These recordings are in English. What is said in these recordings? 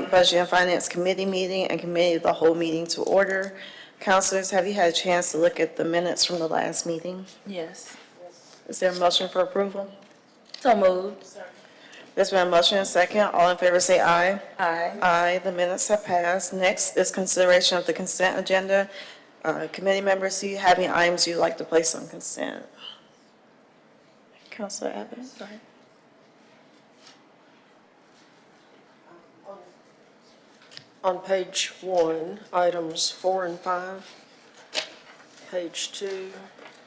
Budget and Finance Committee meeting and Committee of the Whole meeting to order. Councilors, have you had a chance to look at the minutes from the last meeting? Yes. Is there a motion for approval? So moved. There's been a motion and a second. All in favor say aye. Aye. Aye, the minutes have passed. Next is consideration of the consent agenda. Committee members, do you have any items you'd like to place on consent? Councilor Abbott, go ahead. On page 1, items 4 and 5. Page 2,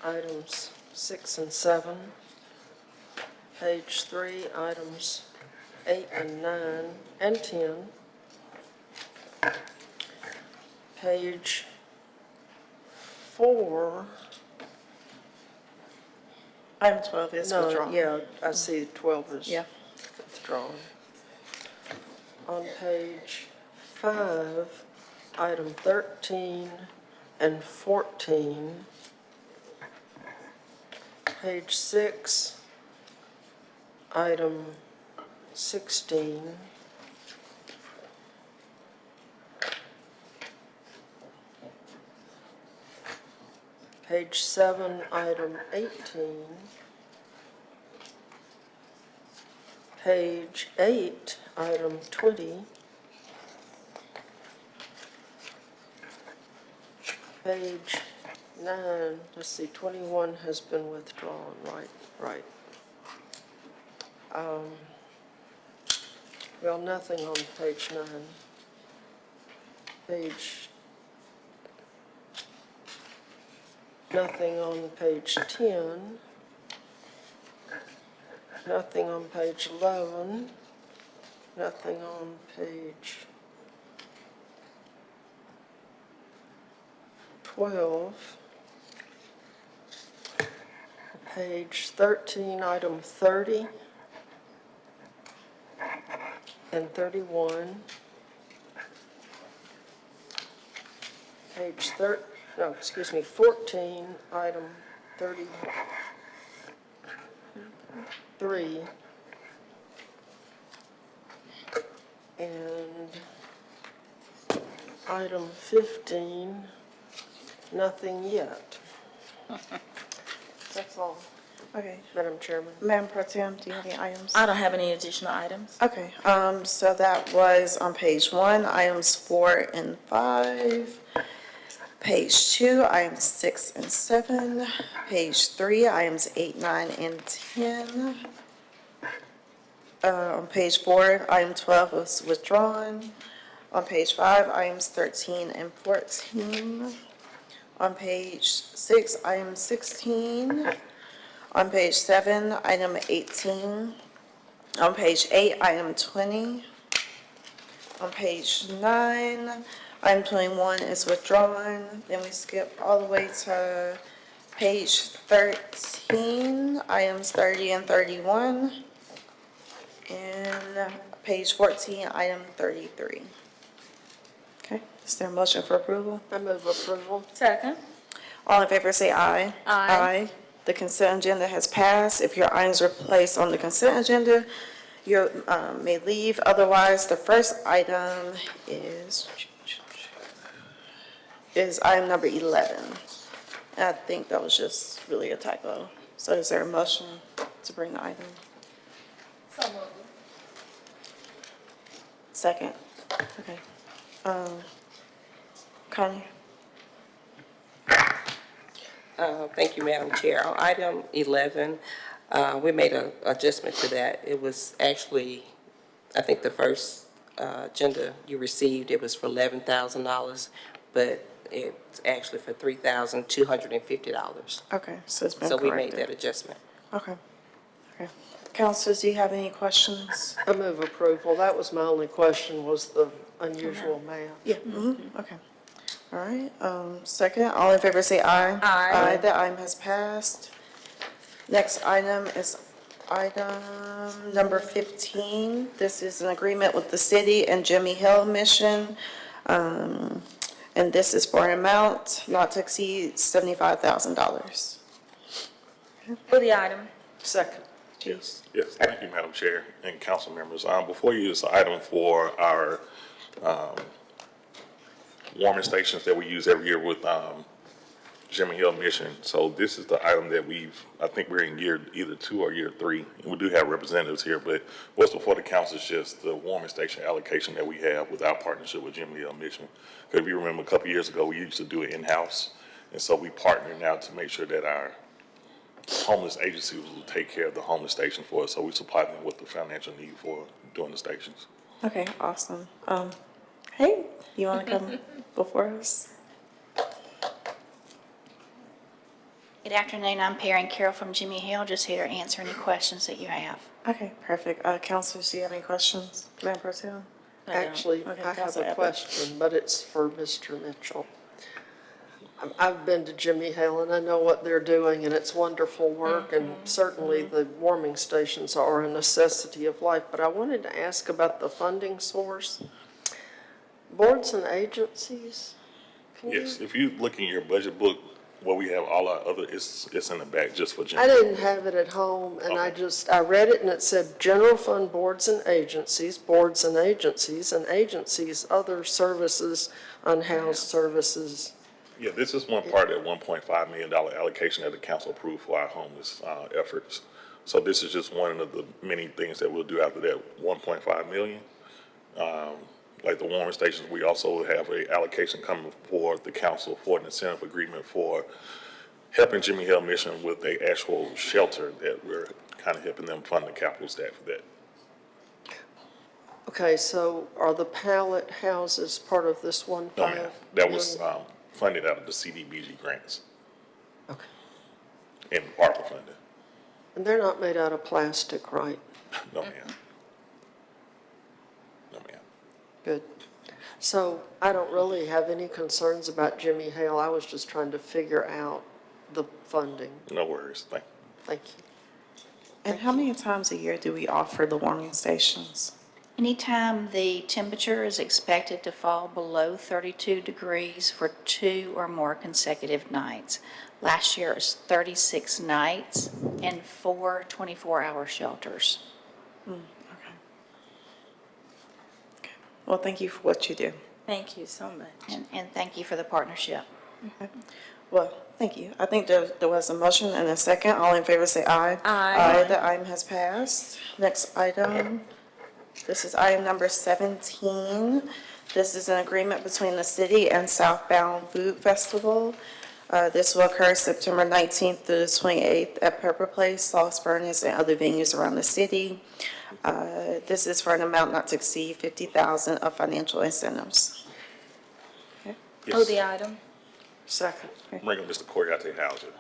items 6 and 7. Page 3, items 8 and 9 and 10. Page 4, Item 12 is withdrawn. yeah, I see 12 is Yeah. withdrawn. On page 5, item 13 and 14. Page 6, item 16. Page 7, item 18. Page 8, item 20. Page 9, let's see, 21 has been withdrawn, right. Well, nothing on page 9. Nothing on page 10. Nothing on page 11. Nothing on page 12. Page 13, item 30 and 31. Page 14, item 33. And item 15, nothing yet. That's all, Okay. Madam Chairman. Madam Pro Tem, do you have any items? I don't have any additional items. Okay, so that was on page 1, items 4 and 5. Page 2, items 6 and 7. Page 3, items 8, 9, and 10. On page 4, item 12 was withdrawn. On page 5, items 13 and 14. On page 6, item 16. On page 7, item 18. On page 8, item 20. On page 9, item 21 is withdrawn. Then we skip all the way to page 13, items 30 and 31. And page 14, item 33. Okay, is there a motion for approval? I move approval. Second. All in favor say aye. Aye. The consent agenda has passed. If your items were placed on the consent agenda, you may leave. Otherwise, the first item is item number 11. And I think that was just really a typo. So is there a motion to bring the item? So moved. Second. Okay. Connie? Thank you, Madam Chair. On item 11, we made an adjustment to that. It was actually, I think the first agenda you received, it was for $11,000, but it's actually for $3,250. Okay, so it's been So corrected. we made that adjustment. Okay. Okay. Councilors, do you have any questions? I move approval. That was my only question, was the unusual math. Yeah, okay. All right, second, all in favor say aye. Aye. Aye, that item has passed. Next item is item number 15. This is an agreement with the city and Jimmy Hill Mission. And this is for an amount not to exceed $75,000. For the item. Second. chief. Yes, thank you, Madam Chair and council members. Before you is an item for our warming stations that we use every year with Jimmy Hill Mission. So this is the item that I think we're in year either 2 or year 3. And we do have representatives here, but what's before the council is just the warming station allocation that we have with our partnership with Jimmy Hill Mission. Because if you remember, a couple years ago, we used to do it in-house. And so we partner now to make sure that our homeless agencies will take care of the homeless station for us. So we supply them with the financial need for doing the stations. Okay, awesome. Hey, you want to come before us? Good afternoon, I'm Perrin Carroll from Jimmy Hill, just here to answer any questions that you have. Okay, perfect. Councilors, do you have any questions? Madam Pro Tem? Actually, Okay, I have Councilor a Abbott. question, but it's for Mr. Mitchell. I've been to Jimmy Hill and I know what they're doing and it's wonderful work and certainly the warming stations are a necessity of life. But I wanted to ask about the funding source. Boards and agencies? Can you- Yes, if you look in your budget book, where we have all our other, it's in the back just for Jimmy. I didn't have it at home, and I read it, and it said, general fund boards and agencies, and agencies, other services, unhoused services. Yeah, this is one part of that $1.5 million allocation that the council approved for our homeless efforts. So this is just one of the many things that we'll do after that $1.5 million. Like the warming stations, we also have a allocation coming for the council for an incentive agreement for helping Jimmy Hill Mission with a actual shelter that we're kind of helping them fund the capital stack for that. Okay, so are the pallet houses part of this No, 1.5 ma'am, that was million? funded out of the CDBG grants Okay. and ARPA funding. And they're not made out of plastic, right? No, ma'am. No, ma'am. Good. So I don't really have any concerns about Jimmy Hill. I was just trying to figure out the funding. No worries. Thank you. Thank you. And how many times a year do we offer the warming stations? Anytime the temperature is expected to fall below 32 degrees for 2 or more consecutive nights. Last year it was 36 nights and 4 24-hour shelters. Okay. Well, thank you for what you do. Thank you so much. And thank you for the partnership. Well, thank you. I think there was a motion and a second. All in favor say aye. Aye. The item has passed. Next item, this is item number 17. This is an agreement between the city and Southbound Food Festival. This will occur September 19th through the 28th at Pepper Place, Sauce Furnace, and other venues around the city. This is for an amount not to exceed $50,000 of financial incentives. Oh, the item? Second. Bring up Mr. Coriate Hauser.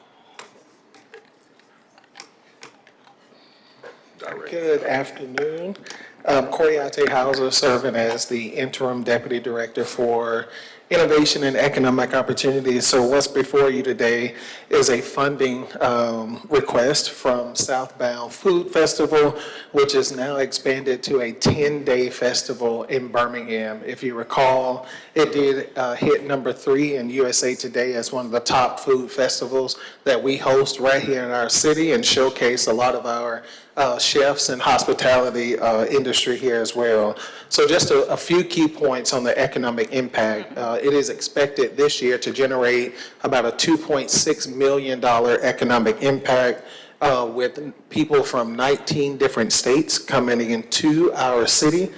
Director. Good afternoon. Coriate Hauser, serving as the interim deputy director for innovation and economic opportunities. So what's before you today is a funding request from Southbound Food Festival, which is now expanded to a 10-day festival in Birmingham. If you recall, it did hit number 3 in USA Today as one of the top food festivals that we host right here in our city and showcase a lot of our chefs and hospitality industry here as well. So just a few key points on the economic impact. It is expected this year to generate about a $2.6 million economic impact with people from 19 different states coming into our city.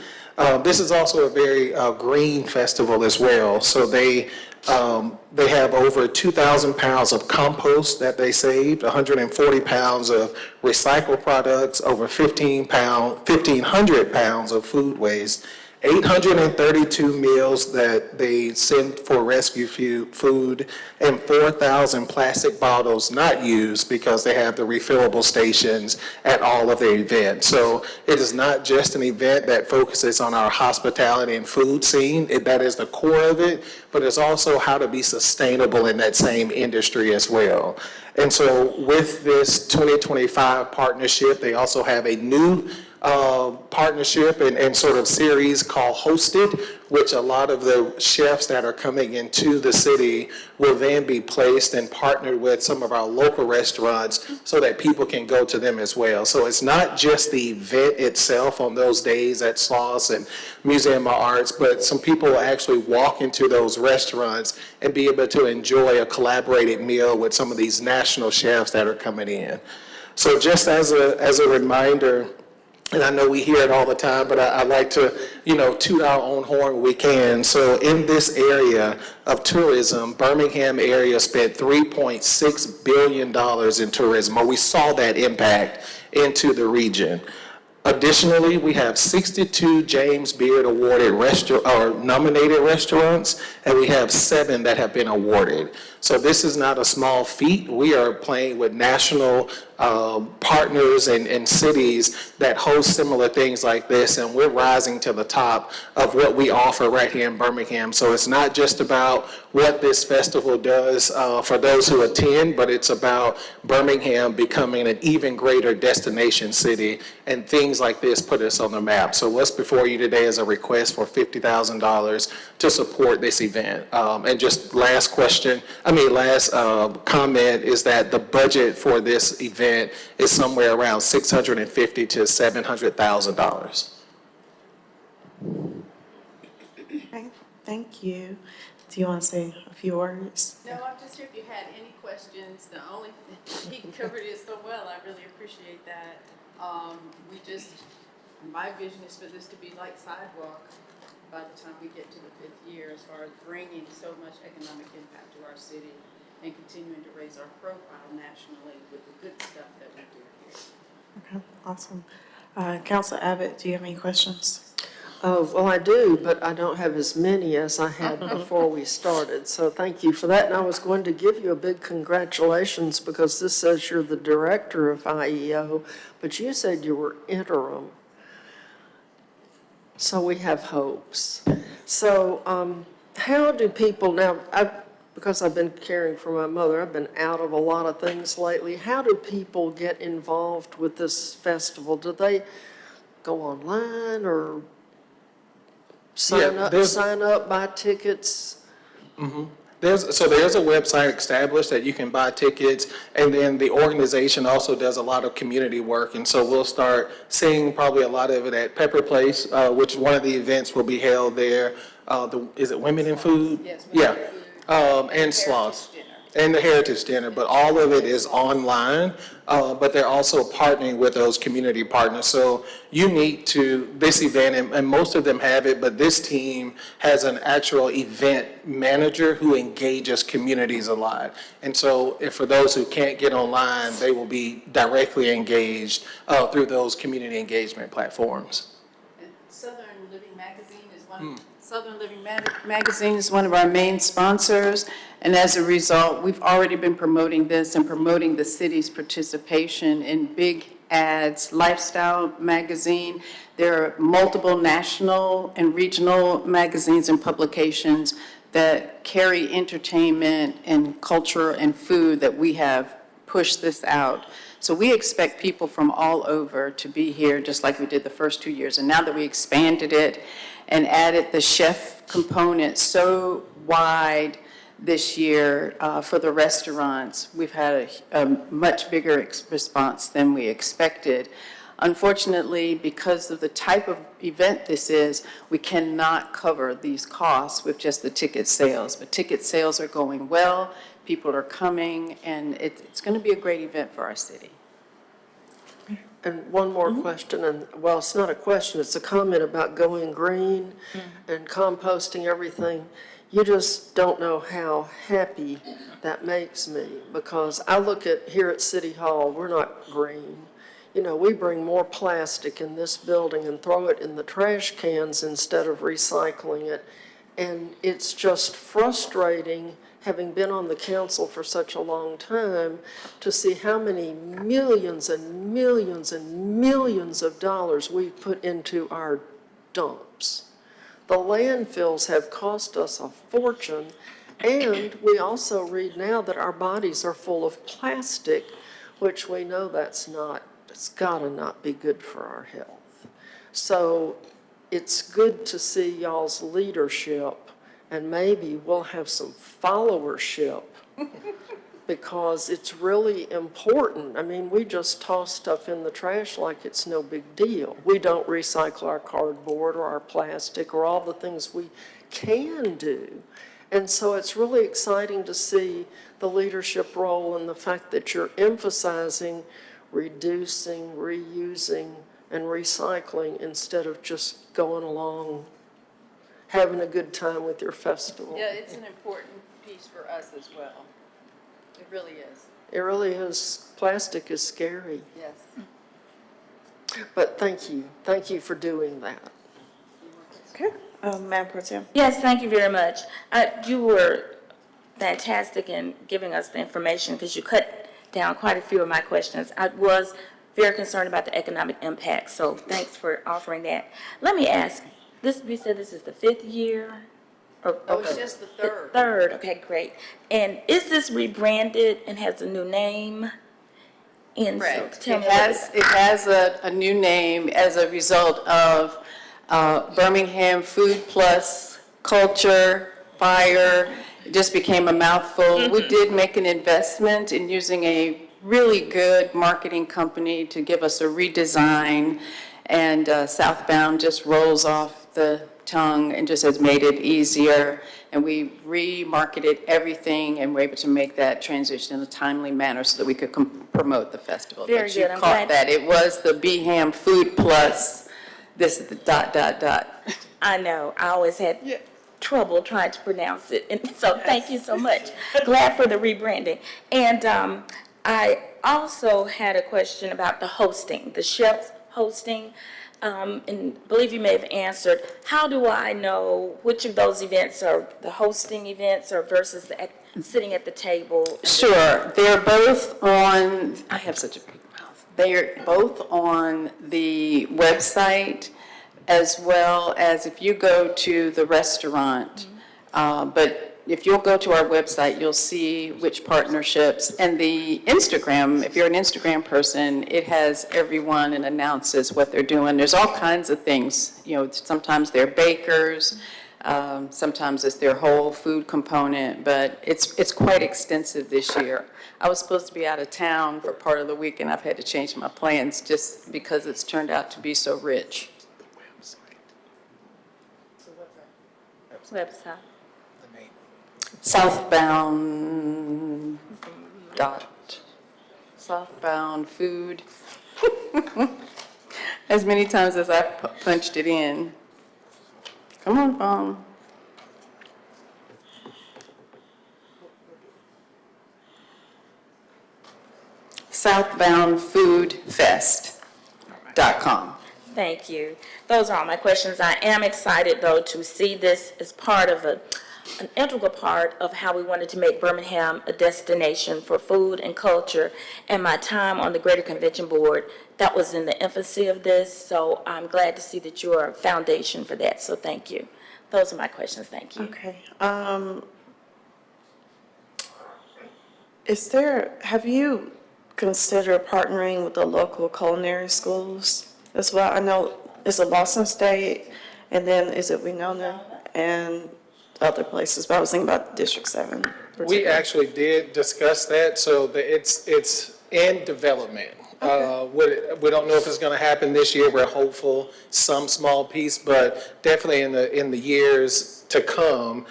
This is also a very green festival as well. So they have over 2,000 pounds of compost that they saved, 140 pounds of recycled products, over 1,500 pounds of food waste, 832 meals that they send for rescue food, and 4,000 plastic bottles not used because they have the refillable stations at all of the events. So it is not just an event that focuses on our hospitality and food scene. That is the core of it, but it's also how to be sustainable in that same industry as well. And so with this 2025 partnership, they also have a new partnership and sort of series called Hosted, which a lot of the chefs that are coming into the city will then be placed and partnered with some of our local restaurants so that people can go to them as well. So it's not just the event itself on those days at Sloss and Museum of Arts, but some people will actually walk into those restaurants and be able to enjoy a collaborated meal with some of these national chefs that are coming in. So just as a reminder, and I know we hear it all the time, but I like to, toot our own horn when we can. So in this area of tourism, Birmingham area spent $3.6 billion in tourism, or we saw that impact into the region. Additionally, we have 62 James Beard awarded nominated restaurants, and we have 7 that have been awarded. So this is not a small feat. We are playing with national partners and cities that host similar things like this, and we're rising to the top of what we offer right here in Birmingham. So it's not just about what this festival does for those who attend, but it's about Birmingham becoming an even greater destination city, and things like this put us on the map. So what's before you today is a request for $50,000 to support this event. And just last comment is that the budget for this event is somewhere around $650,000 to $700,000. Okay, thank you. Do you want to say a few words? No, I'm just here if you had any questions. He covered it so well. I really appreciate that. My vision is for this to be like Sidewalk by the time we get to the 5th year, as far as bringing so much economic impact to our city and continuing to raise our profile nationally with the good stuff that we do here. Okay, awesome. Council Abbott, do you have any questions? Oh, well, I do, but I don't have as many as I had before we started. So thank you for that. And I was going to give you a big congratulations because this says you're the director of IEO, but you said you were interim. So we have hopes. So how do people now, because I've been caring for my mother, I've been out of a lot of things lately. How do people get involved with this festival? Do they go online or sign up, buy tickets? There's a website established that you can buy tickets, and then the organization also does a lot of community work, and so we'll start seeing probably a lot of it at Pepper Place, which one of the events will be held there. Is it Women in Food? Yes, Yeah, and Sloss. And the Heritage Dinner, but all of it is online, but they're also partnering with those community partners. So unique to this event, and most of them have it, but this team has an actual event manager who engages communities a lot. And so for those who can't get online, they will be directly engaged through those community engagement platforms. And Southern Living Magazine is one of our main sponsors, and as a result, we've already been promoting this and promoting the city's participation in big ads. Lifestyle Magazine, there are multiple national and regional magazines and publications that carry entertainment and culture and food that we have pushed this out. So we expect people from all over to be here, just like we did the first 2 years. And now that we expanded it and added the chef component so wide this year for the restaurants, we've had a much bigger response than we expected. Unfortunately, because of the type of event this is, we cannot cover these costs with just the ticket sales. But ticket sales are going well, people are coming, and it's going to be a great event for our city. And one more question, and well, it's not a question, it's a comment about going green and composting everything. You just don't know how happy that makes me, because I look at here at City Hall, we're not green. You know, we bring more plastic in this building and throw it in the trash cans instead of recycling it. And it's just frustrating, having been on the council for such a long time, to see how many millions and millions and millions of dollars we've put into our dumps. The landfills have cost us a fortune, and we also read now that our bodies are full of plastic, which we know it's gotta not be good for our health. So it's good to see y'all's leadership, and maybe we'll have some followership because it's really important. I mean, we just toss stuff in the trash like it's no big deal. We don't recycle our cardboard or our plastic or all the things we can do. And so it's really exciting to see the leadership role and the fact that you're emphasizing reducing, reusing, and recycling instead of just going along, having a good time with your festival. Yeah, it's an important piece for us as well. It really is. It really is, plastic is scary, Yes. but thank you. Thank you for doing that. Okay, Madam Pro Tem. Yes, thank you very much. You were fantastic in giving us the information because you cut down quite a few of my questions. I was very concerned about the economic impact, so thanks for offering that. Let me ask, you said this is the 5th year? Oh, it's just the third. Third, okay, great. And is this rebranded and has a new name? And so Correct. tell It me what has a new name as a result of Birmingham Food Plus Culture Fire. It just became a mouthful. We did make an investment in using a really good marketing company to give us a redesign, and Southbound just rolls off the tongue and just has made it easier. And we remarketed everything and were able to make that transition in a timely manner so that we could promote the festival. Very But you good. I'm caught glad- that. It was the Beham Food Plus, this is the ... I know, I always had trouble trying to pronounce it, and so thank you so much. Glad for the rebranding. And I also had a question about the hosting, the chef's hosting, and believe you may have answered. How do I know which of those events are the hosting events or versus the sitting at the table? Sure, they're both on, I have such a big mouth. They're both on the website as well as if you go to the restaurant. But if you'll go to our website, you'll see which partnerships. And the Instagram, if you're an Instagram person, it has everyone and announces what they're doing. There's all kinds of things. You know, sometimes they're bakers, sometimes it's their whole food component, but it's quite extensive this year. I was supposed to be out of town for part of the week, and I've had to change my plans just because it's turned out to be so rich. Website. Southbound food. As many times as I've punched it in. Come on, phone. Southboundfoodfest.com. Thank you. Those are all my questions. I am excited, though, to see this as part of an integral part of how we wanted to make Birmingham a destination for food and culture. And my time on the Greater Convention Board, that was in the infancy of this, so I'm glad to see that you're a foundation for that, so thank you. Those are my questions, thank you. Okay. Have you considered partnering with the local culinary schools as well? I know it's a Lawson State, and then is it Winona and other places, but I was thinking about District 7. We actually did discuss that, so it's in development. We don't know if it's going to happen this year. We're hopeful, some small piece, but definitely in the years to come,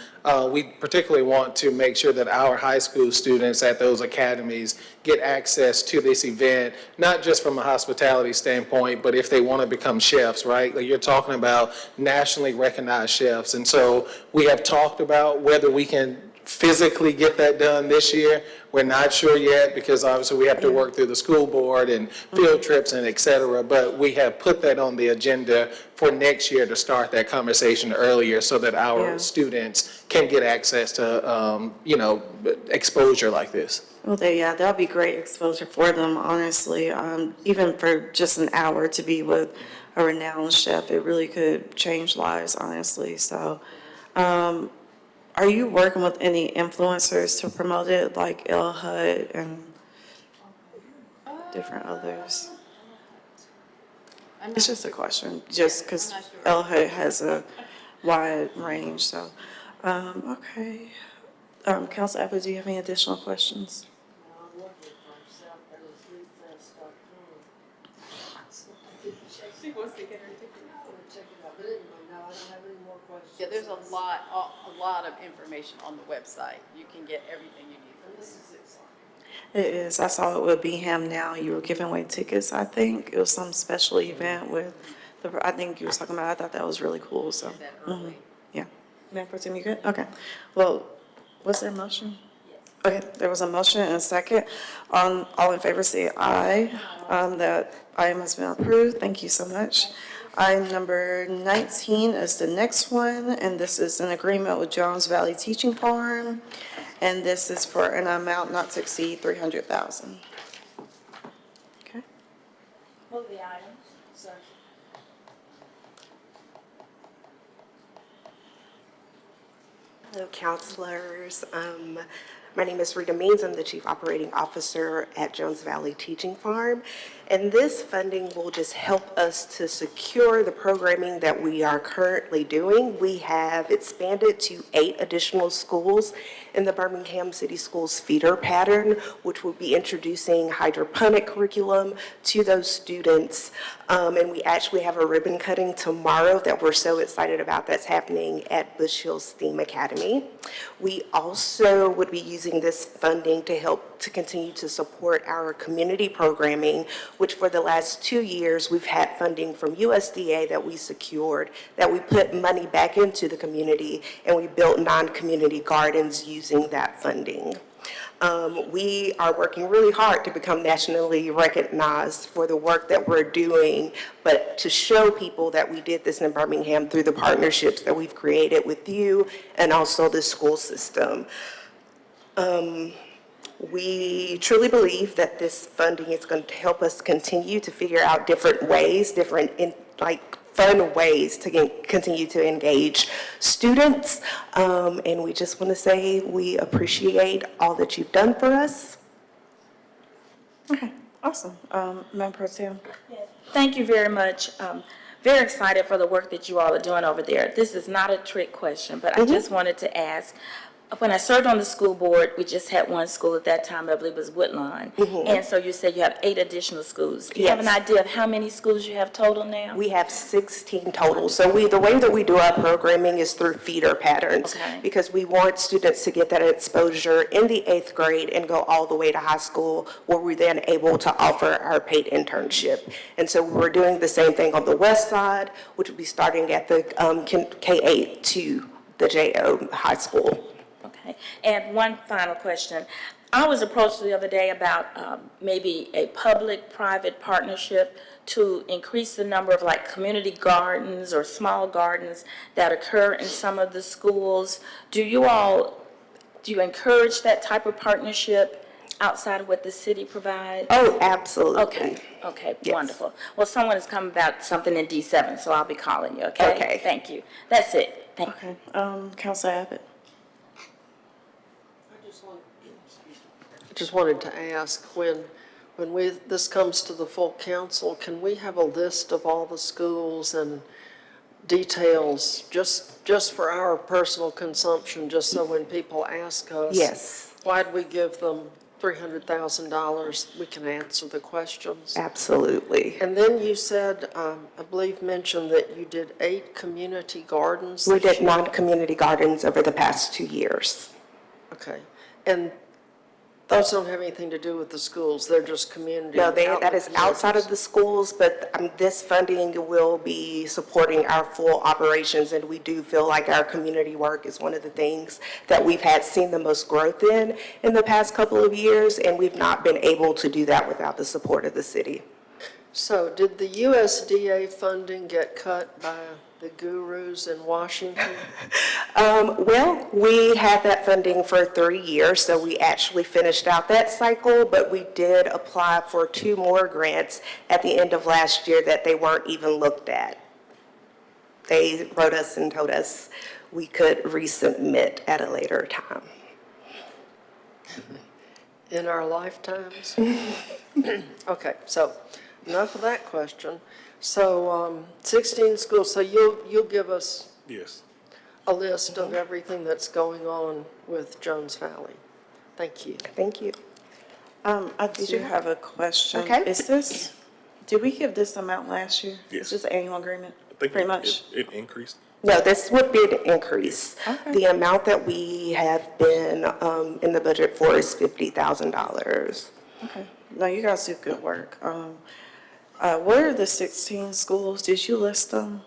we particularly want to make sure that our high school students at those academies get access to this event, not just from a hospitality standpoint, but if they want to become chefs, right? Like you're talking about nationally recognized chefs. And so we have talked about whether we can physically get that done this year. We're not sure yet because obviously we have to work through the school board and field trips and et cetera, but we have put that on the agenda for next year to start that conversation earlier so that our students can get access to, exposure like this. Well, that'll be great exposure for them, honestly. Even for just an hour to be with a renowned chef, it really could change lives, honestly. So, are you working with any influencers to promote it, like El Hud and different others? It's just a question, just because L has a wide range, so, okay. Council Abbott, do you have any additional questions? Yeah, there's a lot of information on the website. You can get everything you need from this. It is. I saw it with Beham Now. You were giving away tickets, I think. It was some special event with I think you were talking about, I thought that was really cool, so. Mhm. Yeah. Madam Pro Tem, you good? Okay. Well, was there a motion? Okay, there was a motion and a second. All in favor say aye. That item has been approved. Thank you so much. Item number 19 is the next one, and this is an agreement with Jones Valley Teaching Farm. And this is for an amount not to exceed $300,000. Okay. Move the items. Hello, counselors. My name is Rita Means. I'm the Chief Operating Officer at Jones Valley Teaching Farm. And this funding will just help us to secure the programming that we are currently doing. We have expanded to 8 additional schools in the Birmingham City Schools feeder pattern, which will be introducing hydroponic curriculum to those students. And we actually have a ribbon cutting tomorrow that we're so excited about that's happening at Bush Hill STEAM Academy. We also would be using this funding to help to continue to support our community programming, which for the last 2 years, we've had funding from USDA that we secured, that we put money back into the community, and we built non-community gardens using that funding. We are working really hard to become nationally recognized for the work that we're doing, but to show people that we did this in Birmingham through the partnerships that we've created with you and also the school system. We truly believe that this funding is going to help us continue to figure out different ways, fun ways to continue to engage students. And we just want to say we appreciate all that you've done for us. Okay, awesome. Madam Pro Tem? Thank you very much. Very excited for the work that you all are doing over there. This is not a trick question, but I just wanted to ask, when I served on the school board, we just had one school at that time, I believe it was Woodlawn. And so you said you have 8 additional schools. Do you have an idea of how many schools you have total now? We have 16 total. So the way that we do our programming is through feeder patterns. Okay. Because we want students to get that exposure in the 8th grade and go all the way to high school, where we're then able to offer our paid internship. And so we're doing the same thing on the west side, which will be starting at the K-8 to the JO high school. Okay. And one final question. I was approached the other day about maybe a public-private partnership to increase the number of community gardens or small gardens that occur in some of the schools. Do you encourage that type of partnership outside of what the city provides? Oh, absolutely. Okay, Yes. Wonderful. Well, someone has come about something in D7, so I'll be calling you, okay? Okay. Thank you. That's it. Thank you. Okay, Council Abbott? I just wanted to ask, when this comes to the full council, can we have a list of all the schools and details, just for our personal consumption, just so when people ask us? Yes. Why'd we give them $300,000, we can answer the questions? Absolutely. And then you said, I believe mentioned that you did 8 community gardens We this did year? non-community gardens over the past 2 years. Okay. And those don't have anything to do with the schools, they're just community? No, out in that is outside of the communities. schools, but this funding will be supporting our full operations, and we do feel like our community work is one of the things that we've seen the most growth in the past couple of years, and we've not been able to do that without the support of the city. So did the USDA funding get cut by the gurus in Washington? Well, we had that funding for 3 years, so we actually finished out that cycle, but we did apply for 2 more grants at the end of last year that they weren't even looked at. They wrote us and told us we could resubmit at a later time. In our lifetimes? Okay, so enough of that question. So 16 schools, so you'll give us Yes. a list of everything that's going on with Jones Valley. Thank you. Thank you. I do have a question. Okay. Did we give this amount last year? Yes. Is this an annual agreement? I think Pretty much? it increased. No, this would be an increase. Okay. The amount that we have been in the budget for is $50,000. Okay. No, you guys do good work. What are the 16 schools? Did you list them?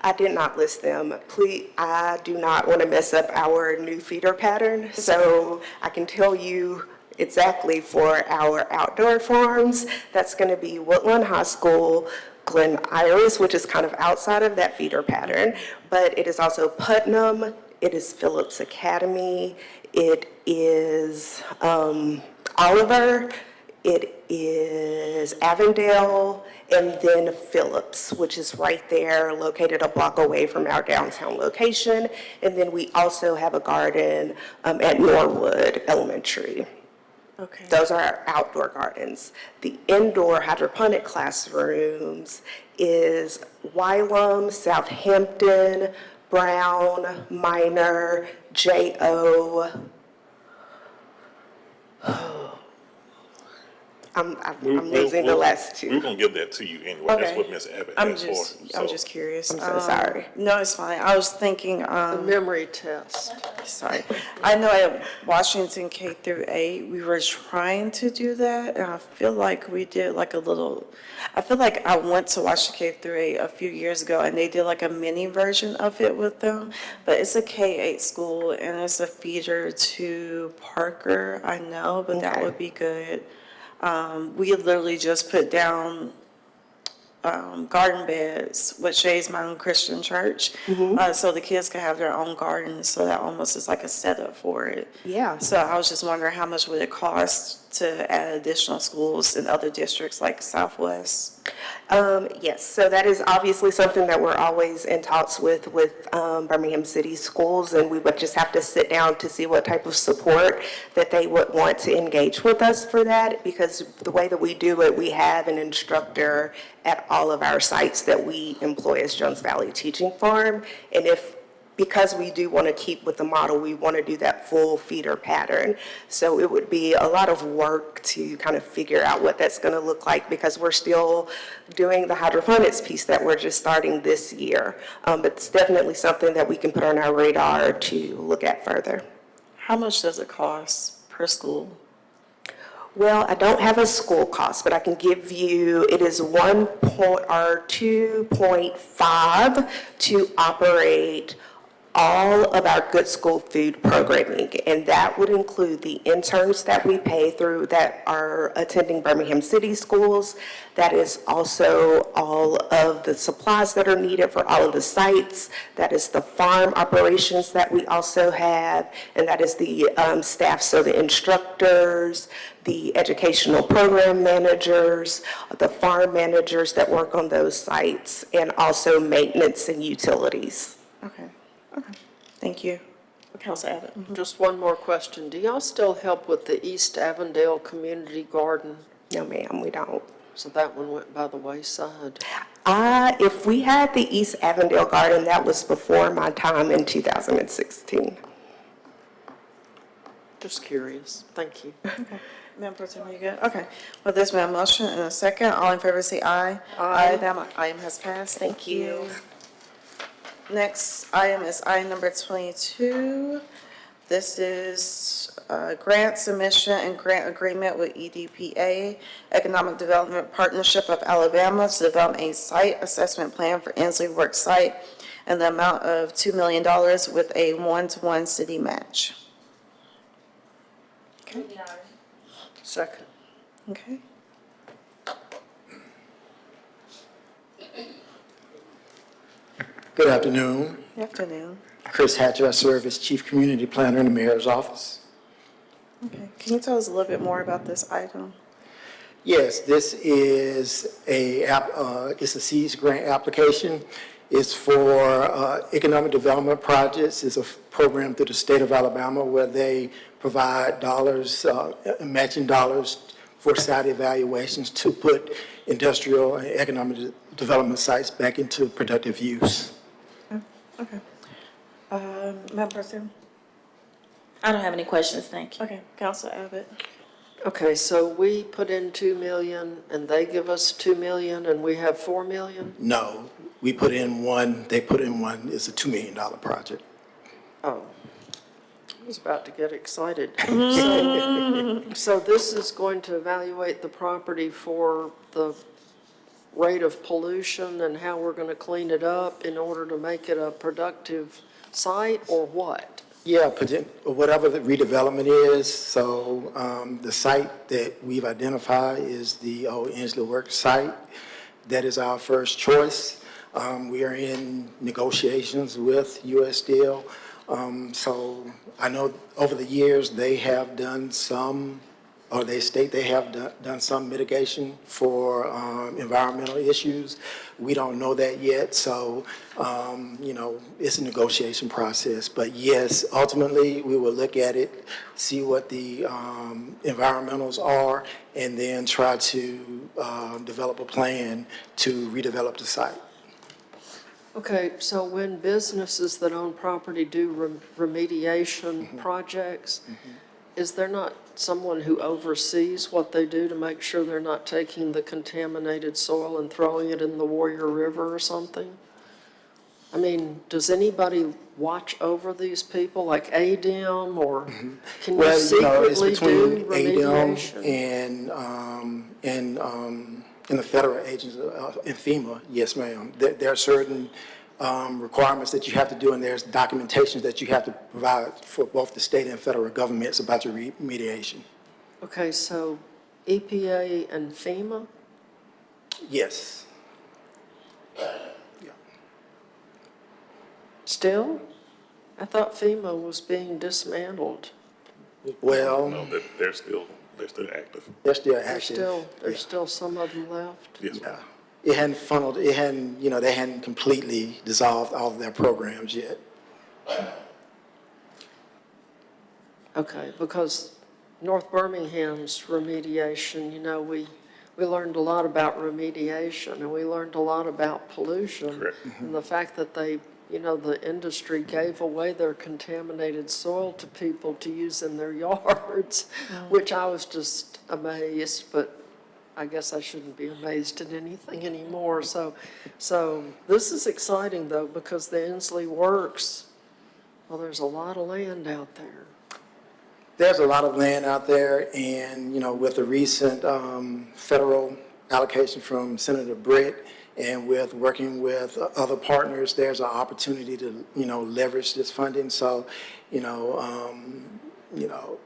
I did not list them. Please, I do not want to mess up our new feeder pattern, so I can tell you exactly for our outdoor farms. That's going to be Woodland High School, Glen Iris, which is kind of outside of that feeder pattern, but it is also Putnam, it is Phillips Academy, it is Oliver, it is Avondale, and then Phillips, which is right there, located a block away from our downtown location. And then we also have a garden at Norwood Elementary. Okay. Those are our outdoor gardens. The indoor hydroponic classrooms is Wylam, Southampton, Brown, Minor, J.O. I'm losing the last We're two. gonna give that to you anyway. That's Okay. what Ms. Abbott I'm asked for. I'm So- just curious. I'm so sorry. No, it's fine. I was thinking, The memory test. sorry. I know at Washington K through 8, we were trying to do that, and I feel like we did like a little, I feel like I went to Washington K through 8 a few years ago, and they did like a mini version of it with them. But it's a K-8 school, and it's a feeder to Parker, I know, but that Okay. would be good. We literally just put down garden beds with Shades Mountain Christian Church, so the kids can have their own gardens, so that almost is like a setup for it. Yeah. So I was just wondering how much would it cost to add additional schools in other districts like Southwest? Yes, so that is obviously something that we're always in talks with Birmingham City Schools, and we would just have to sit down to see what type of support that they would want to engage with us for that, because the way that we do it, we have an instructor at all of our sites that we employ as Jones Valley Teaching Farm, and because we do want to keep with the model, we want to do that full feeder pattern. So it would be a lot of work to kind of figure out what that's going to look like, because we're still doing the hydroponics piece that we're just starting this year. But it's definitely something that we can put on our radar to look at further. How much does it cost per school? Well, I don't have a school cost, but I can give you, it is 2.5 to operate all of our Good School Food programming, and that would include the interns that we pay through that are attending Birmingham City Schools. That is also all of the supplies that are needed for all of the sites. That is the farm operations that we also have, and that is the staff, so the instructors, the educational program managers, the farm managers that work on those sites, and also maintenance and utilities. Okay, thank you. Council Abbott? Just one more question. Do y'all still help with the East Avondale Community Garden? No, ma'am, we don't. So that one went by the wayside. If we had the East Avondale Garden, that was before my time in 2016. Just curious. Thank you. Madam Pro Tem, are you good? Okay. Well, there's been a motion and a second. All in favor say aye. Aye. That item has passed. Thank you. Next item is item number 22. This is grant submission and grant agreement with EDPA, Economic Development Partnership of Alabama, to develop a site assessment plan for Inslee Works site and the amount of $2 million with a 1-to-1 city match. Okay. Second. Okay. Good afternoon. Good afternoon. Chris Hatcher, I serve as Chief Community Planner in the Mayor's Office. Okay. Can you tell us a little bit more about this item? Yes, this is it's a SEEDS grant application. It's for economic development projects. It's a program through the state of Alabama where they provide dollars, matching dollars for site evaluations to put industrial and economic development sites back into productive use. Okay. Madam President? I don't have any questions, thank you. Okay, Council Abbott? Okay, so we put in 2 million and they give us 2 million and we have 4 million? No, we put in one, they put in one, it's a $2 million project. Oh, I was about to get excited. So this is going to evaluate the property for the rate of pollution and how we're going to clean it up in order to make it a productive site, or what? Yeah, whatever the redevelopment is, so the site that we've identified is the old Inslee Works site. That is our first choice. We are in negotiations with U.S. Steel. So I know over the years, they have done some, or they state they have done some mitigation for environmental issues. We don't know that yet, so, you know, it's a negotiation process. But yes, ultimately, we will look at it, see what the environmentals are, and then try to develop a plan to redevelop the site. Okay, so when businesses that own property do remediation projects, is there not someone who oversees what they do to make sure they're not taking the contaminated soil and throwing it in the Warrior River or something? I mean, does anybody watch over these people, like ADEM, or can you Well, you know, it's secretly do between ADEM remediation? and the federal agencies, and FEMA, yes, ma'am. There are certain requirements that you have to do, and there's documentation that you have to provide for both the state and federal governments about your remediation. Okay, so EPA and FEMA? Yes. Still? I thought FEMA was being dismantled. Well, No, they're still active. they're still There's active. there's still some of them left? Yes, ma'am. It hadn't funneled, it hadn't, you know, they hadn't completely dissolved all of their programs yet. Okay, because North Birmingham's remediation, you know, we learned a lot about remediation, and we learned a lot about pollution. Correct. And the fact that they, you know, the industry gave away their contaminated soil to people to use in their yards, which I was just amazed, but I guess I shouldn't be amazed at anything anymore. So this is exciting, though, because the Inslee Works, well, there's a lot of land out there. There's a lot of land out there, and, you know, with the recent federal allocation from Senator Britt, and with working with other partners, there's an opportunity to, you know, leverage this funding. So, you know,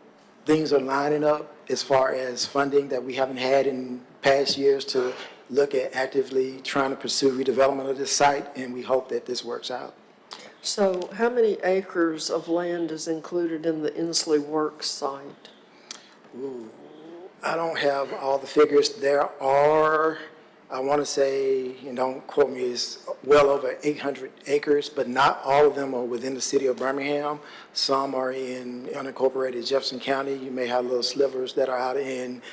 things are lining up as far as funding that we haven't had in past years to look at actively trying to pursue redevelopment of this site, and we hope that this works out. So how many acres of land is included in the Inslee Works site? I don't have all the figures. There are, I want to say, and don't quote me, it's well over 800 acres, but not all of them are within the city of Birmingham. Some are in unincorporated Jefferson County. You may have little slivers that are out in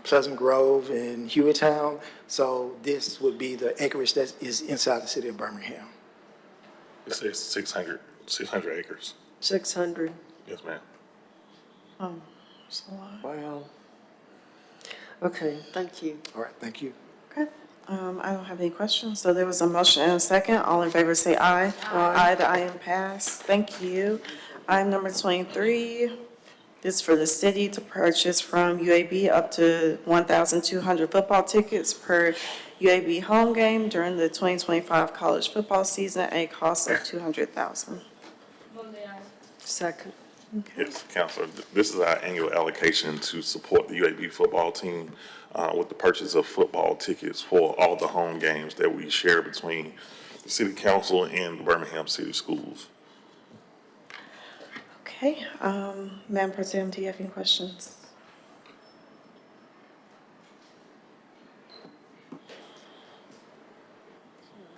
Pleasant Grove and Hueytown. So this would be the acreage that is inside the city of Birmingham. It says 600 acres. 600? Yes, ma'am. Wow. Okay, thank you. All right, thank you. Okay, I don't have any questions, so there was a motion and a second. All in favor say aye. Aye, the item passed. Thank you. Item number 23, this is for the city to purchase from UAB up to 1,200 football tickets per UAB home game during the 2025 college football season at a cost of $200,000. Second. Yes, Counselor, this is our annual allocation to support the UAB football team with the purchase of football tickets for all the home games that we share between the city council and the Birmingham City Schools. Okay, Madam President, do you have any questions?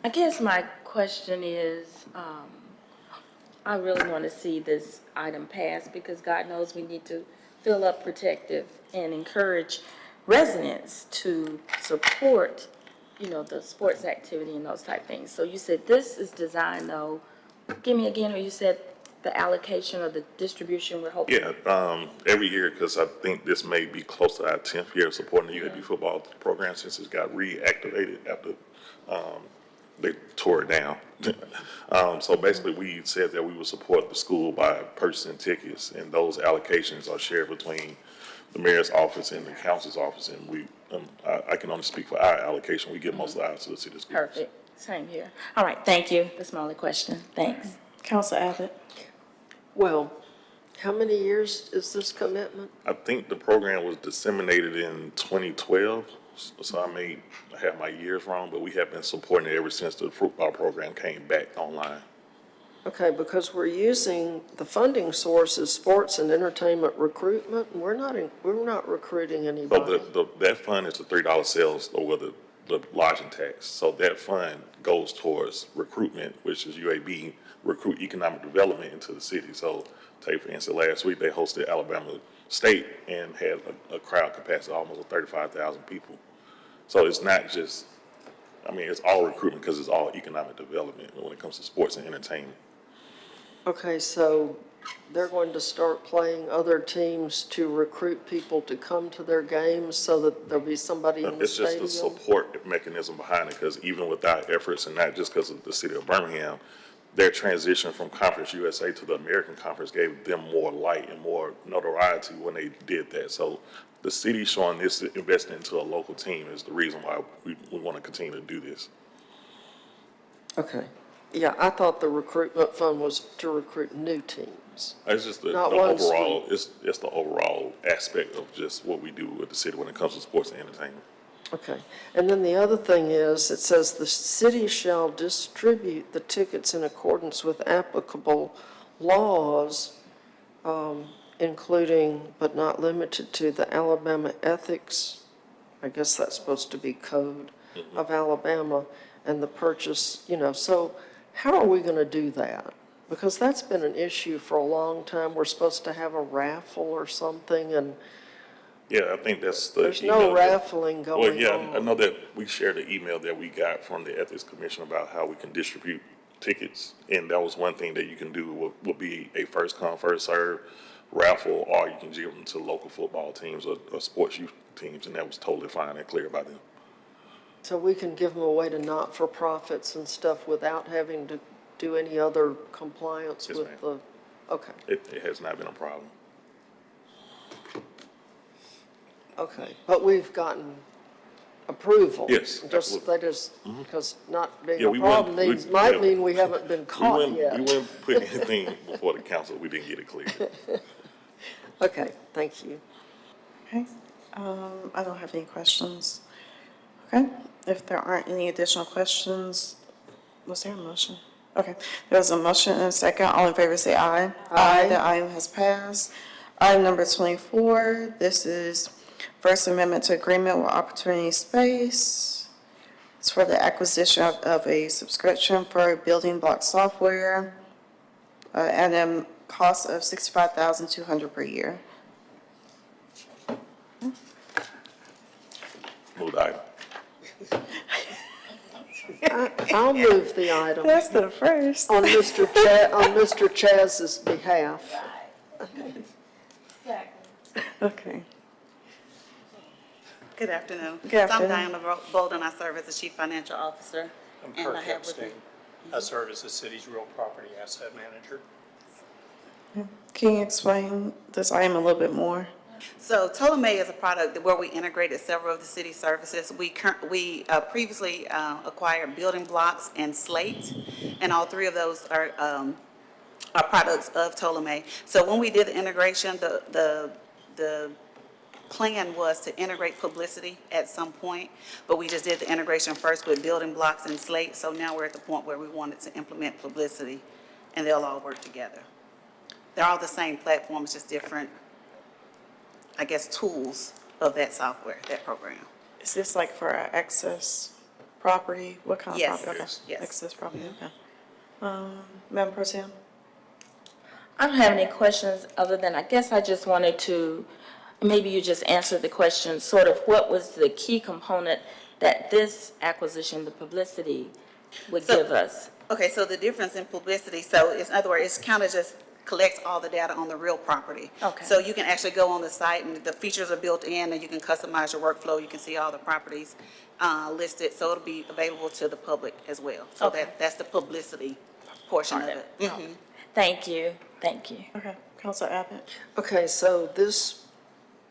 I guess my question is, I really want to see this item pass because God knows we need to fill up protective and encourage residents to support, the sports activity and those type things. So you said this is designed though, give me again, or you said the allocation or the distribution we're hoping? Yeah, every year, because I think this may be close to our 10th year of supporting the UAB football program since it got reactivated after they tore it down. So basically, we said that we would support the school by purchasing tickets, and those allocations are shared between the mayor's office and the council's office, and I can only speak for our allocation. We give most of ours to the city schools. Perfect, same here. All right, thank you. That's my only question. Thanks. Council Abbott? Well, how many years is this commitment? I think the program was disseminated in 2012, so I may have my years wrong, but we have been supporting it ever since the football program came back online. Okay, because we're using, the funding source is sports and entertainment recruitment, and we're not recruiting So anybody. that fund is the $3 sales over the lodging tax. So that fund goes towards recruitment, which is UAB, recruit economic development into the city. So take for instance, last week they hosted Alabama State and had a crowd capacity of almost 35,000 people. So it's not just, it's all recruitment because it's all economic development when it comes to sports and entertainment. Okay, so they're going to start playing other teams to recruit people to come to their games so that there'll be somebody in the It's just stadium? the support mechanism behind it, because even with our efforts, and not just because of the city of Birmingham, their transition from Conference USA to the American Conference gave them more light and more notoriety when they did that. So the city showing this investment into a local team is the reason why we want to continue to do this. Okay. Yeah, I thought the recruitment fund was to recruit new teams. It's just the Not one overall, it's the overall aspect of just what we do with the city when it comes to sports and entertainment. Okay. And then the other thing is, it says the city shall distribute the tickets in accordance with applicable laws, including but not limited to the Alabama Ethics, I guess that's supposed to be code of Alabama, and the purchase, so how are we going to do that? Because that's been an issue for a long time. We're supposed to have a raffle or something, and Yeah, I think that's the. there's email no that- raffling Well, going yeah, I on. know that we shared the email that we got from the Ethics Commission about how we can distribute tickets. And that was one thing that you can do, would be a first come, first serve raffle, or you can give them to local football teams or sports youth teams, and that was totally fine and clear by them. So we can give them away to not-for-profits and stuff without having to do any other compliance Yes, with ma'am. the, okay, It has not been a problem. okay. But we've gotten approval. Yes, absolutely. Because not being Yeah, a we problem wouldn't- means, we- might yeah. mean we haven't been We caught wouldn't yet. put anything before the council, we didn't get it cleared. Okay, thank you. Okay, I don't have any questions. Okay, if there aren't any additional questions, was there a motion? Okay, there was a motion and a second. All in favor say aye. Aye. The item has passed. Item number 24, this is First Amendment to Agreement with Opportunity Space. It's for the acquisition of a subscription for building block software at a cost of $65,200 per year. Move the item. I'll move the item That's the first. on Mr. Chaz's behalf. Okay. Good afternoon. Good So afternoon. I'm Diana Bolden. I serve as the Chief Financial Officer. I'm and I Kirk have with me- Epstein. I serve as the city's real property asset manager. Can you explain this item a little bit more? So Ptolemy is a product where we integrated several of the city services. We previously acquired building blocks and Slate, and all three of those are products of Ptolemy. So when we did the integration, the plan was to integrate publicity at some point, but we just did the integration first with building blocks and Slate. So now we're at the point where we wanted to implement publicity, and they'll all work together. They're all the same platform, it's just different, I guess, tools of that software, that program. Is this like for our excess property? What kind of Yes, property? Okay. yes. Excess property, okay. Madam Pro Tem? I don't have any questions other than I guess I just wanted to maybe you just answered the question, sort of what was the key component that this acquisition, the publicity, would give us? Okay, so the difference in publicity, so it's, in other words, it's kind of just collects all the data on the real property. Okay. So you can actually go on the site and the features are built in and you can customize your workflow. You can see all the properties listed, so it'll be available to the public as well. So Okay. that's the publicity portion of it. Mhm. Thank you, thank you. Okay, Counselor Abbott? Okay, so this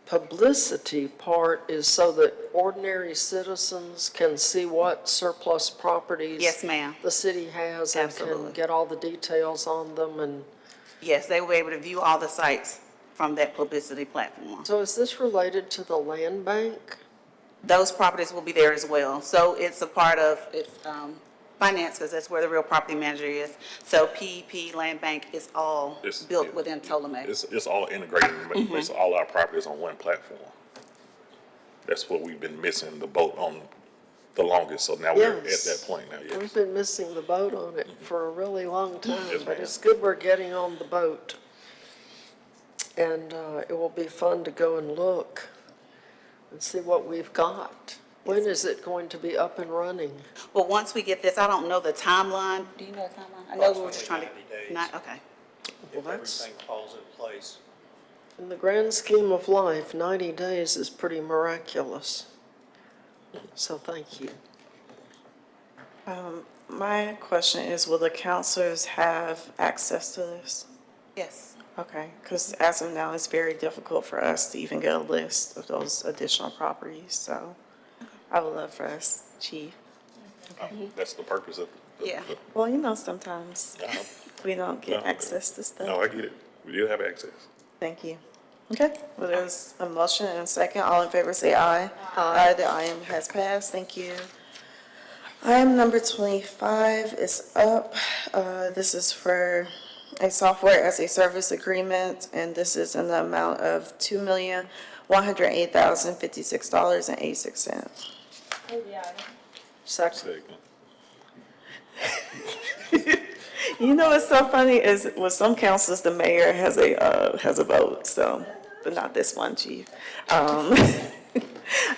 publicity part is so that ordinary citizens can see what surplus properties Yes, ma'am. the city has and can Absolutely. get all the details on them. And Yes, they will be able to view all the sites from that publicity platform. so is this related to the land bank? Those properties will be there as well. So it's a part of, it's finance, because that's where the real property manager is. So PEP, Land Bank is all It's- built yeah. within Ptolemy. It's all integrated, it's all our properties on one platform. That's what we've been missing the boat on the longest, so now we're at Yes. that point now, We've yes. been missing the boat on it for a really long time, Yes, but ma'am. it's good we're getting on the boat. And it will be fun to go and look and see what we've got. When is it going to be up and running? Well, once we get this, I don't know the timeline. Do you know the timeline? I know we were just trying to. Approximately 90 days. Not, okay. If Well, that's- everything falls in place. In the grand scheme of life, 90 days is pretty miraculous. So thank you. My question is, will the counselors have access to this? Yes. Okay, because as of now, it's very difficult for us to even get a list of those additional properties, so I would love for us, Chief. That's the purpose of. Yeah. Well, you know, sometimes we don't get No. access to stuff. No, I get it, we do have access. Thank you. Okay, well, there's a motion and a second. All in favor, say aye. Aye. The item has passed. Thank you. Item number 25 is up. This is for a software as a service agreement, and this is in the amount of $2,108,056.86. Second. Second. You know what's so funny is with some councils, the mayor has a vote, so, but not this one, Chief.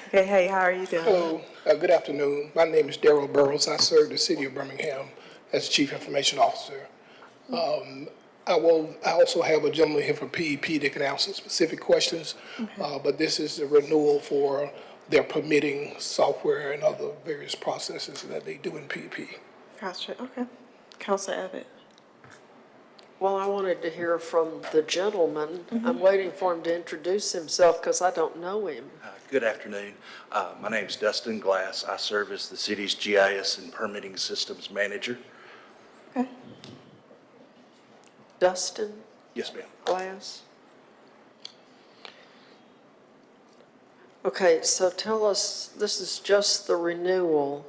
Okay, hey, how are you doing? Hello, good afternoon. My name is Darrell Burrows. I serve the city of Birmingham as Chief Information Officer. I also have a gentleman here from PEP that can answer specific questions, but this is a renewal for their permitting software and other various processes that they do in PEP. Gotcha, okay. Counselor Abbott. Well, I wanted to hear from the gentleman. I'm waiting for him to introduce himself because I don't know him. Good afternoon. My name's Dustin Glass. I serve as the city's GIS and permitting systems manager. Okay. Dustin Yes, ma'am. Glass? Okay, so tell us, this is just the renewal,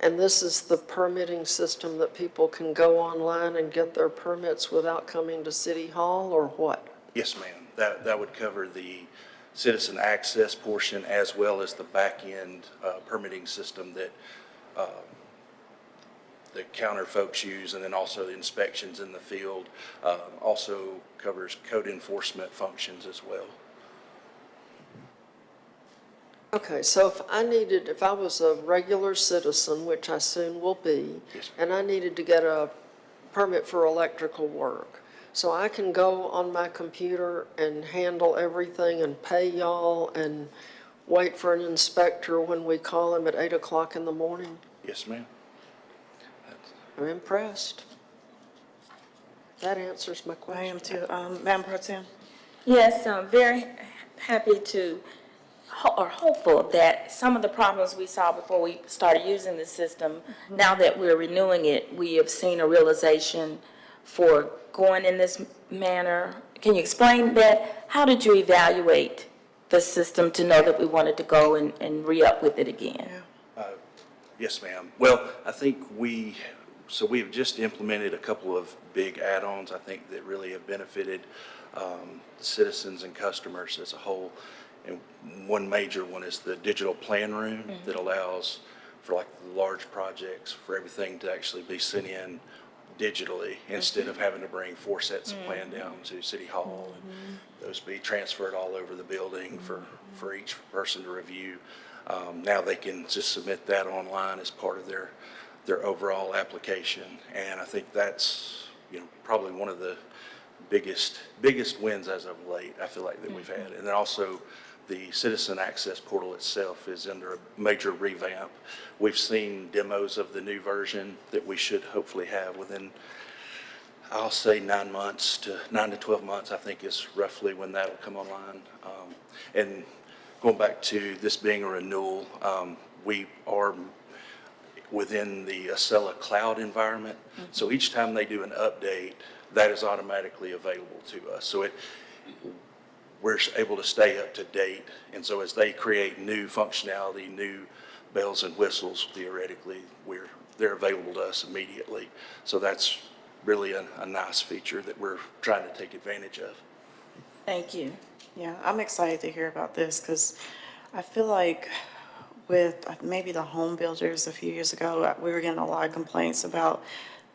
and this is the permitting system that people can go online and get their permits without coming to City Hall, or what? Yes, ma'am. That would cover the citizen access portion as well as the back-end permitting system that the counter folks use, and then also the inspections in the field. Also covers code enforcement functions as well. Okay, so if I was a regular citizen, which I soon will be, Yes, and I needed to get a permit for electrical work, so I can go on my computer and handle everything and pay y'all and wait for an inspector when we call him at 8 o'clock in the morning? Yes, ma'am. I'm impressed. That answers my I question. am too. Madam Pro Tem? Yes, I'm very happy to, or hopeful that some of the problems we saw before we started using the system, now that we're renewing it, we have seen a realization for going in this manner. Can you explain that? How did you evaluate the system to know that we wanted to go and re-up with it again? Yes, ma'am. Well, I think we've just implemented a couple of big add-ons, I think, that really have benefited citizens and customers as a whole. And one major one is the digital plan room that allows for like large projects for everything to actually be sent in digitally instead of having to bring 4 sets of plan down to City Hall. And those be transferred all over the building for each person to review. Now they can just submit that online as part of their overall application. And I think that's, probably one of the biggest wins as of late, I feel like, that we've had. And then also, the Citizen Access Portal itself is under a major revamp. We've seen demos of the new version that we should hopefully have within, I'll say 9 to 12 months, I think is roughly when that'll come online. And going back to this being a renewal, we are within the Acela cloud environment. So each time they do an update, that is automatically available to us. So we're able to stay up to date. And so as they create new functionality, new bells and whistles, theoretically, they're available to us immediately. So that's really a nice feature that we're trying to take advantage of. Thank you. Yeah, I'm excited to hear about this because I feel like with maybe the home builders a few years ago, we were getting a lot of complaints about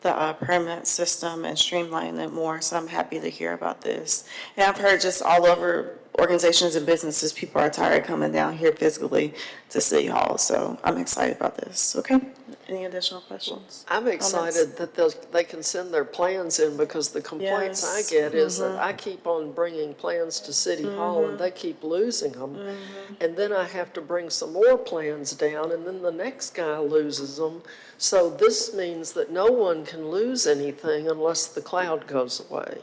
the permanent system and streamlining it more, so I'm happy to hear about this. And I've heard just all over organizations and businesses, people are tired of coming down here physically to City Hall, so I'm excited about this. Okay, any additional questions? I'm excited that they can send their plans in, because the complaints I Yes. get is that I keep on bringing plans to City Hall and they keep losing them. And then I have to bring some more plans down, and then the next guy loses them. So this means that no one can lose anything unless the cloud goes away.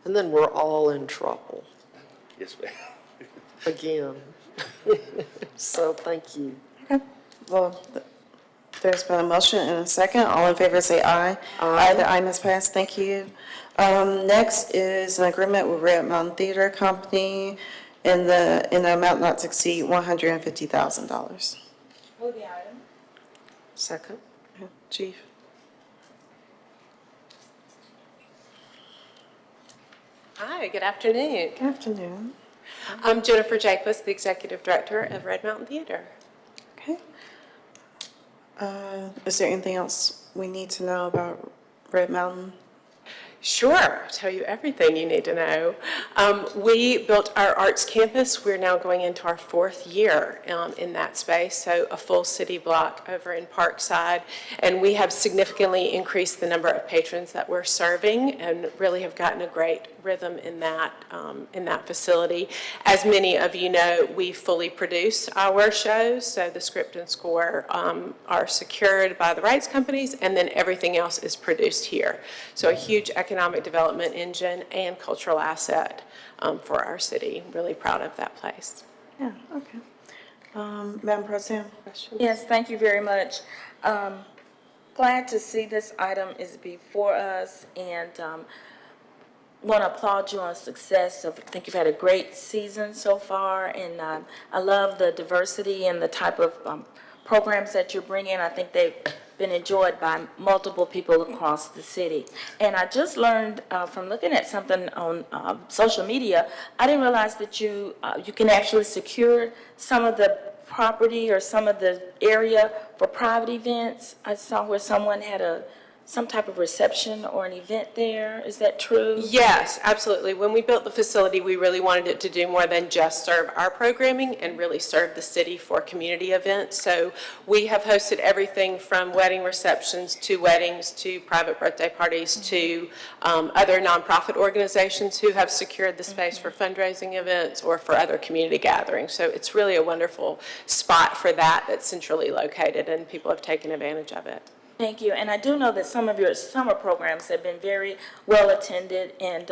And then we're all in trouble Yes, ma'am. again. So thank you. Okay, well, there's been a motion and a second. All in favor say aye. Aye. The item is passed. Thank you. Next is an agreement with Red Mountain Theater Company in the amount not to exceed $150,000. Move the item. Second. Chief? Hi, good afternoon. Good afternoon. I'm Jennifer Jacobus, the Executive Director of Red Mountain Theater. Okay. Is there anything else we need to know about Red Mountain? Sure, I'll tell you everything you need to know. We built our arts campus. We're now going into our 4th year in that space, so a full city block over in Parkside. And we have significantly increased the number of patrons that we're serving and really have gotten a great rhythm in that facility. As many of you know, we fully produce our shows, so the script and score are secured by the rights companies, and then everything else is produced here. So a huge economic development engine and cultural asset for our city. Really proud of that place. Yeah, okay. Madam Pro Tem? Yes, thank you very much. Glad to see this item is before us, and want to applaud you on success. I think you've had a great season so far, and I love the diversity and the type of programs that you're bringing. I think they've been enjoyed by multiple people across the city. And I just learned from looking at something on social media, I didn't realize that you can actually secure some of the property or some of the area for private events. I saw where someone had some type of reception or an event there. Is that true? Yes, absolutely. When we built the facility, we really wanted it to do more than just serve our programming and really serve the city for community events. So we have hosted everything from wedding receptions to weddings to private birthday parties to other nonprofit organizations who have secured the space for fundraising events or for other community gatherings. So it's really a wonderful spot for that that's centrally located, and people have taken advantage of it. Thank you. And I do know that some of your summer programs have been very well attended and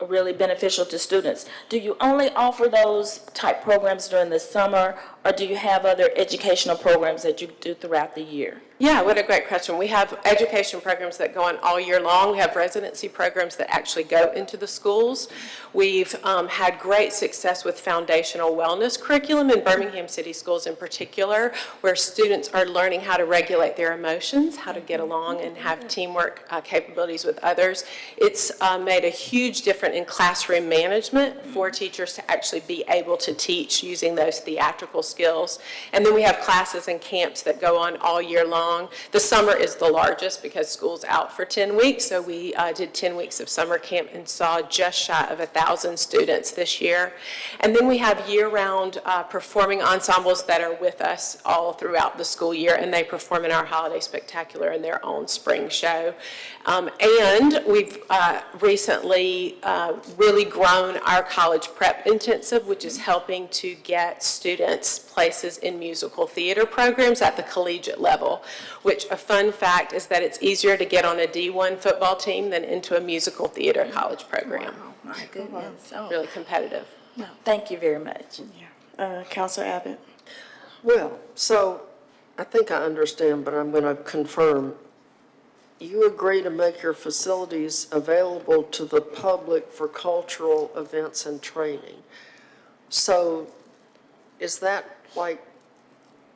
really beneficial to students. Do you only offer those type programs during the summer, or do you have other educational programs that you do throughout the year? Yeah, what a great question. We have education programs that go on all year long. We have residency programs that actually go into the schools. We've had great success with foundational wellness curriculum in Birmingham City Schools in particular, where students are learning how to regulate their emotions, how to get along and have teamwork capabilities with others. It's made a huge difference in classroom management for teachers to actually be able to teach using those theatrical skills. And then we have classes and camps that go on all year long. The summer is the largest because school's out for 10 weeks, so we did 10 weeks of summer camp and saw just shy of 1,000 students this year. And then we have year-round performing ensembles that are with us all throughout the school year, and they perform in our Holiday Spectacular and their own spring show. And we've recently really grown our college prep intensive, which is helping to get students places in musical theater programs at the collegiate level, which a fun fact is that it's easier to get on a D1 football team than into a musical theater college program. My goodness. Oh, Really competitive. no, thank you very much. Counselor Abbott? Well, so I think I understand, but I'm going to confirm. You agree to make your facilities available to the public for cultural events and training. So is that like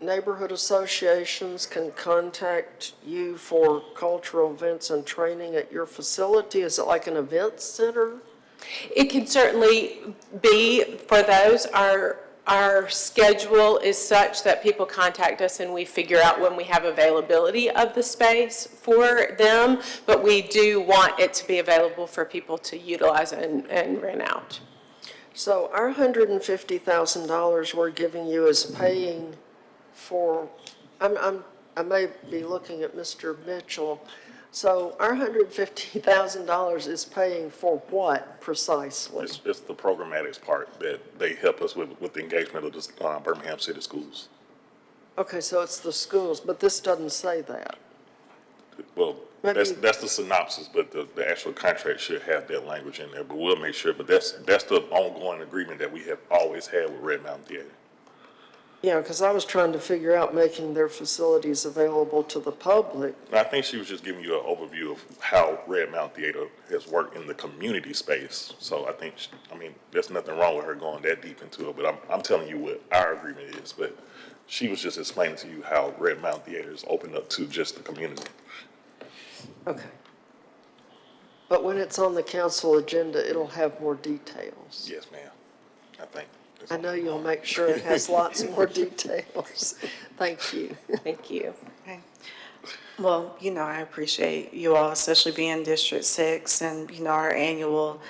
neighborhood associations can contact you for cultural events and training at your facility? Is it like an event center? It can certainly be for those. Our schedule is such that people contact us and we figure out when we have availability of the space for them, but we do want it to be available for people to utilize and rent out. So our $150,000 we're giving you is paying for, I may be looking at Mr. Mitchell. So our $150,000 is paying for what precisely? It's the programmatics part that they help us with the engagement of the Birmingham City Schools. Okay, so it's the schools, but this doesn't say that. Well, Maybe- that's the synopsis, but the actual contract should have that language in there, but we'll make sure. But that's the ongoing agreement that we have always had with Red Mountain Theater. Yeah, because I was trying to figure out making their facilities available to the public. I think she was just giving you an overview of how Red Mountain Theater has worked in the community space. So I think, there's nothing wrong with her going that deep into it, but I'm telling you what our agreement is. But she was just explaining to you how Red Mountain Theater is opened up to just the community. Okay. But when it's on the council agenda, it'll have more details. Yes, ma'am. I think. I know you'll make sure it has lots more details. Thank you. Thank you. Okay. Well, I appreciate you all, especially being District 6 and, our annual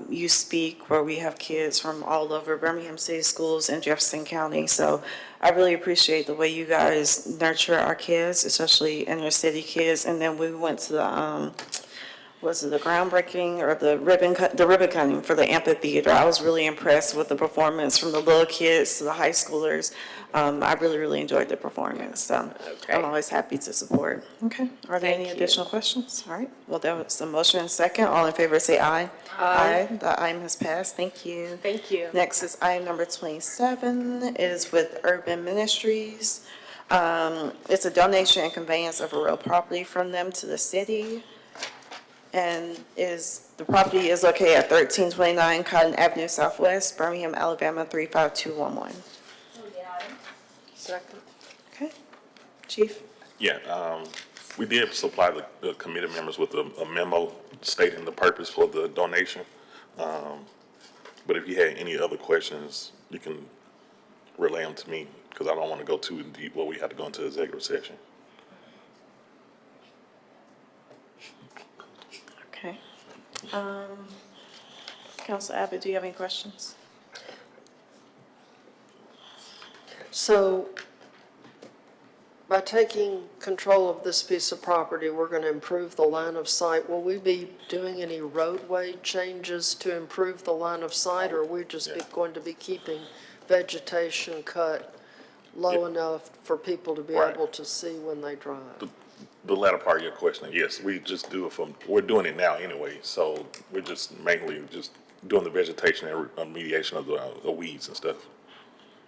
You Speak, where we have kids from all over Birmingham City Schools and Jefferson County. So I really appreciate the way you guys nurture our kids, especially inner city kids. And then we went to the groundbreaking or the ribbon cutting for the amphitheater. I was really impressed with the performance from the little kids to the high schoolers. I really, really enjoyed the performance. So I'm always happy to support. Okay. Are there any additional questions? All right. Well, there was a motion and second. All in favor say aye. Aye. The item has passed. Thank you. Thank you. Next is item number 27. It is with Urban Ministries. It's a donation and conveyance of a real property from them to the city. And the property is located at 1329 Cotton Avenue Southwest, Birmingham, Alabama, 35211. Second. Okay. Chief? Yeah, we did supply the committee members with a memo stating the purpose for the donation. But if you had any other questions, you can relay them to me, because I don't want to go too deep where we have to go into executive session. Okay. Councilor Abbott, do you have any questions? So by taking control of this piece of property, we're going to improve the line of sight. Will we be doing any roadway changes to improve the line of sight, or are we just going to be keeping vegetation cut low enough for people to be Right. able to see when they drive? The latter part of your question, yes, we just do it we're doing it now anyway, so we're just mainly just doing the vegetation and remediation of the weeds and stuff.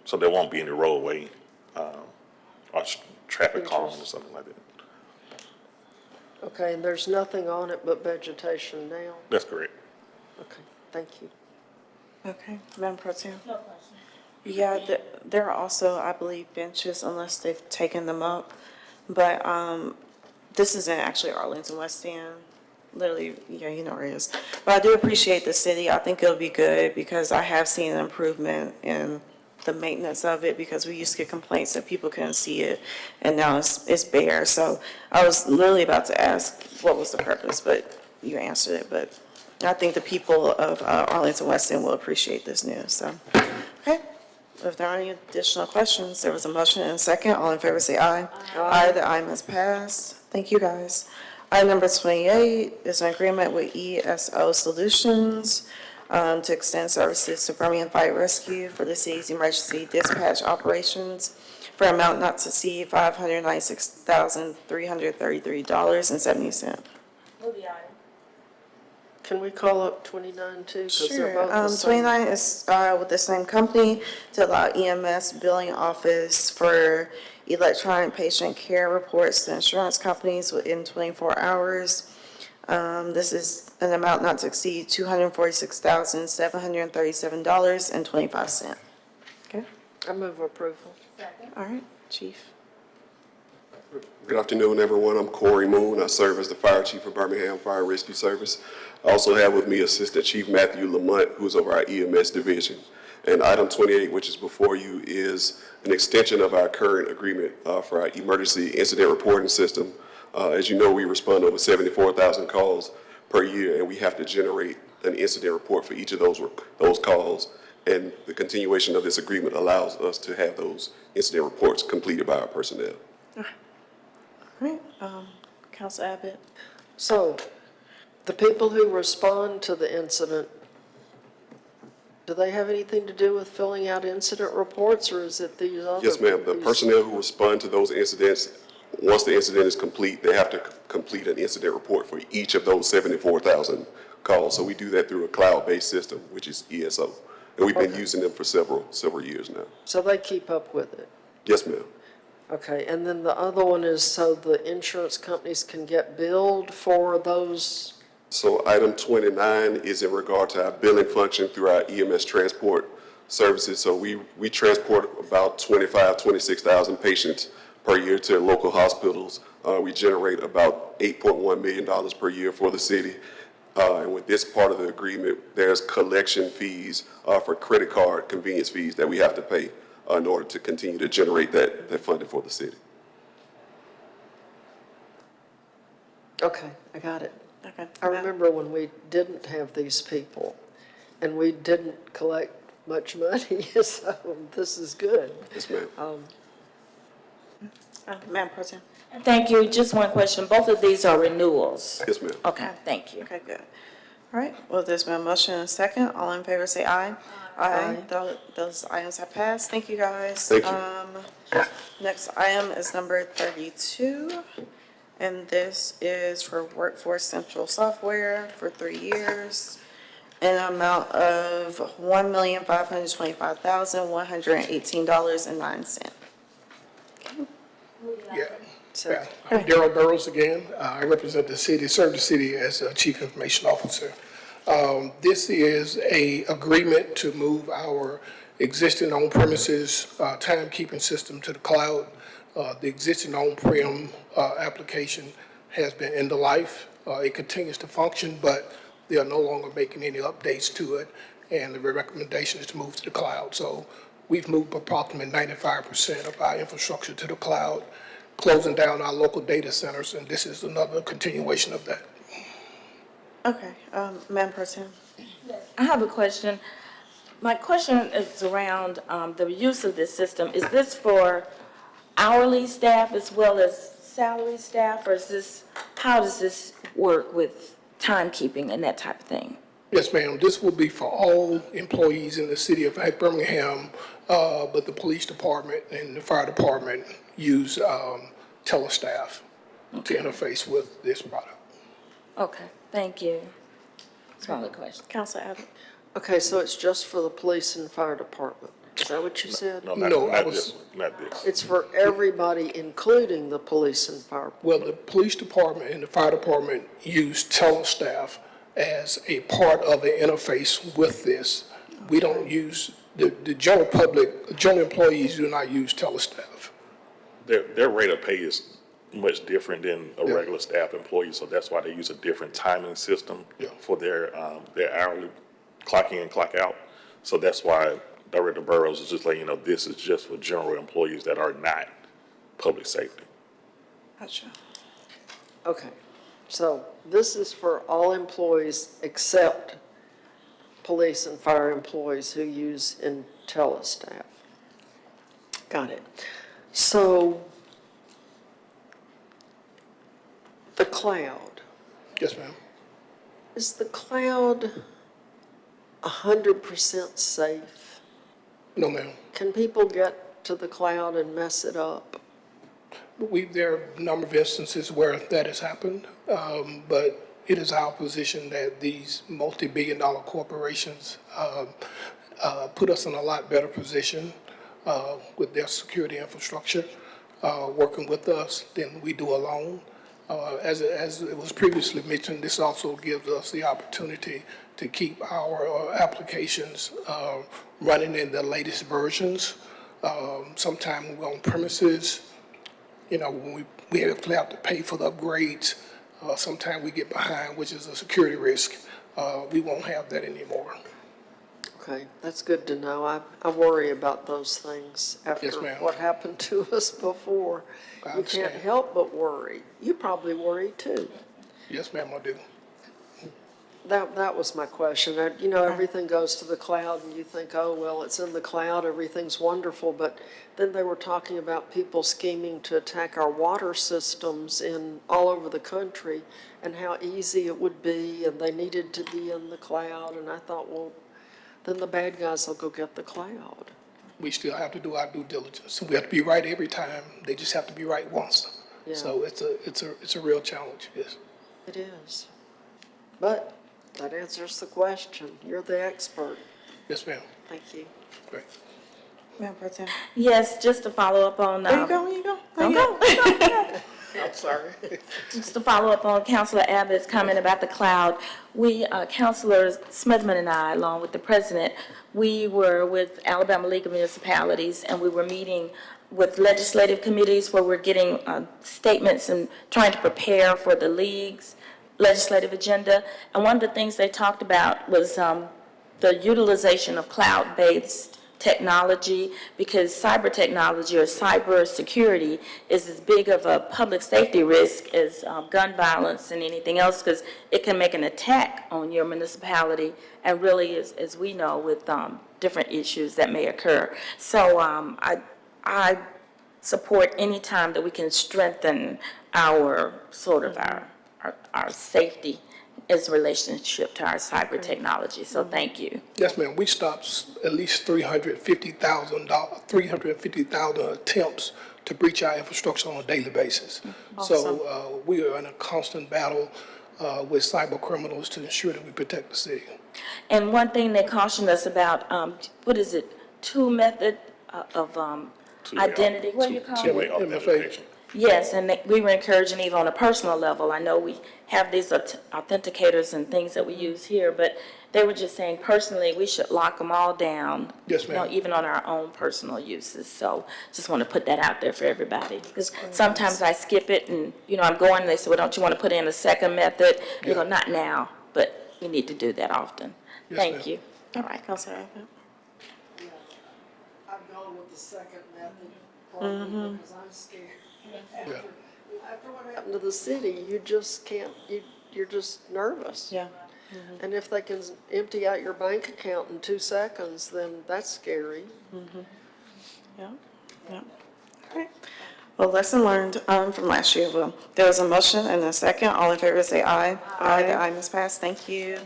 So there won't be any roadway, or traffic calming or something like that. Okay, and there's nothing on it but vegetation now? That's correct. Okay, thank you. Okay. Madam Pro Tem? No question. Yeah, there are also, I believe, benches, unless they've taken them up. But this is in actually Arlington West End. Literally, yeah, you know where it is. But I do appreciate the city. I think it'll be good because I have seen an improvement in the maintenance of it, because we used to get complaints that people couldn't see it, and now it's bare. So I was literally about to ask what was the purpose, but you answered it. But I think the people of Arlington West End will appreciate this news, so. Okay, if there are any additional questions, there was a motion and a second. All in favor say aye. Aye, the item has passed. Thank you, guys. Item number 28 is an agreement with ESO Solutions to extend services to Birmingham Fire Rescue for the city's emergency dispatch operations for an amount not to exceed $596,333.70. Can we call up 29 too? 'Cause they're both the same. 29 is with the same company to allow EMS billing office for electronic patient care reports to insurance companies within 24 hours. This is an amount not to exceed $246,737.25. Okay, I move approval. all right, Chief. Good afternoon, everyone. I'm Corey Moon. I serve as the Fire Chief for Birmingham Fire Rescue Service. I also have with me Assistant Chief Matthew Lamont, who's over our EMS division. And item 28, which is before you, is an extension of our current agreement for our emergency incident reporting system. As you know, we respond over 74,000 calls per year, and we have to generate an incident report for each of those calls. And the continuation of this agreement allows us to have those incident reports completed by our personnel. All right, Council Abbott. So, the people who respond to the incident, do they have anything to do with filling out incident reports, or is it these other? Yes, ma'am. The personnel who respond to those incidents, once the incident is complete, they have to complete an incident report for each of those 74,000 calls. So we do that through a cloud-based system, which is ESO. And we've been using them for several years now. So they keep up with it? Yes, ma'am. Okay, and then the other one is so the insurance companies can get billed for those? So item 29 is in regard to our billing function through our EMS transport services. So we transport about 26,000 patients per year to local hospitals. We generate about $8.1 million per year for the city. And with this part of the agreement, there's collection fees for credit card convenience fees that we have to pay in order to continue to generate that funding for the city. Okay, I got it. Okay. I remember when we didn't have these people, and we didn't collect much money, so this is good. Yes, ma'am. Madam President. Thank you. Just one question. Both of these are renewals. Yes, ma'am. Okay, thank you. Okay, good. All right, well, there's been a motion and a second. All in favor say aye. Aye. Those items have passed. Thank you, guys. Thank you. Next item is number 32, and this is for Workforce Central Software for 3 years, an amount of $1,525,118.09. Yeah. I'm Darrell Burrows again. I represent the city, serve the city as a Chief Information Officer. This is a agreement to move our existing on-premises timekeeping system to the cloud. The existing on-prem application has been end of life. It continues to function, but they are no longer making any updates to it, and the recommendation is to move to the cloud. So we've moved approximately 95% of our infrastructure to the cloud, closing down our local data centers, and this is another continuation of that. Okay, Madam President. I have a question. My question is around the use of this system. Is this for hourly staff as well as salary staff, or is this, how does this work with timekeeping and that type of thing? Yes, ma'am. This will be for all employees in the city of Birmingham, but the police department and the fire department use telestaff to interface with this product. Okay, thank you. That's my only question. Council Abbott. Okay, so it's just for the police and fire department? Is that what you said? No, Not this. It's for everybody, including the police and fire? Well, the police department and the fire department use telestaff as a part of the interface with this. We don't use, the general public, general employees do not use telestaff. Their rate of pay is much different than a regular staff employee, so that's why they use a different timing system for their hourly clock in, clock out. So that's why Director Burrows is just letting you know, this is just for general employees that are not public safety. Gotcha. Okay, so this is for all employees except police and fire employees who use IntelliStaff. Got it. So the cloud, Yes, ma'am. is the cloud 100% safe? No, ma'am. Can people get to the cloud and mess it up? There are a number of instances where that has happened, but it is our position that these multi-billion-dollar corporations put us in a lot better position with their security infrastructure, working with us than we do alone. As it was previously mentioned, this also gives us the opportunity to keep our applications running in the latest versions. Sometime when we're on premises, when we actually have to pay for the upgrades, sometimes we get behind, which is a security risk. We won't have that anymore. Okay, that's good to know. I worry about those things after Yes, ma'am. what happened to us before. I You understand. can't help but worry. You probably worry too. Yes, ma'am, I do. That was my question. Everything goes to the cloud and you think, oh, well, it's in the cloud, everything's wonderful. But then they were talking about people scheming to attack our water systems all over the country and how easy it would be, and they needed to be in the cloud. And I thought, well, then the bad guys will go get the cloud. We still have to do our due diligence. We have to be right every time. They just have to be right once. Yeah. So it's a real challenge, yes. It is. But that answers the question. You're the expert. Yes, ma'am. Thank you. Great. Madam President. Yes, just to follow up on. There you go, there you go. Don't go. I'm sorry. Just to follow up on Councilor Abbott's comment about the cloud, we, Councilor Smithman and I, along with the president, we were with Alabama League of Municipalities, and we were meeting with legislative committees where we're getting statements and trying to prepare for the league's legislative agenda. And one of the things they talked about was the utilization of cloud-based technology, because cyber technology or cyber security is as big of a public safety risk as gun violence and anything else, because it can make an attack on your municipality, and really, as we know, with different issues that may occur. So I support any time that we can strengthen our sort of our safety as a relationship to our cyber technology. So thank you. Yes, ma'am. We stopped at least 350,000 attempts to breach our infrastructure on a daily basis. So we are in a constant battle with cyber criminals to ensure that we protect the city. And one thing they cautioned us about, two method of identity, what do you call it? Two-way authentication. Yes, and we were encouraging even on a personal level. I know we have these authenticators and things that we use here, but they were just saying personally, we should lock them all down. Yes, ma'am. Even on our own personal uses. So just want to put that out there for everybody. Because sometimes I skip it and, I'm going, and they say, well, don't you want to put in a second method? You go, not now, but we need to do that often. Yes, Thank ma'am. you. All right, Councilor Abbott. I've gone with the second method, probably because I'm scared. After what happened to the city, you just can't, you're just nervous. Yeah. And if they can empty out your bank account in 2 seconds, then that's scary. Yeah, yeah. All right. Well, lesson learned from last year. Well, there was a motion and a second. All in favor say aye. Aye. The item is passed. Thank you.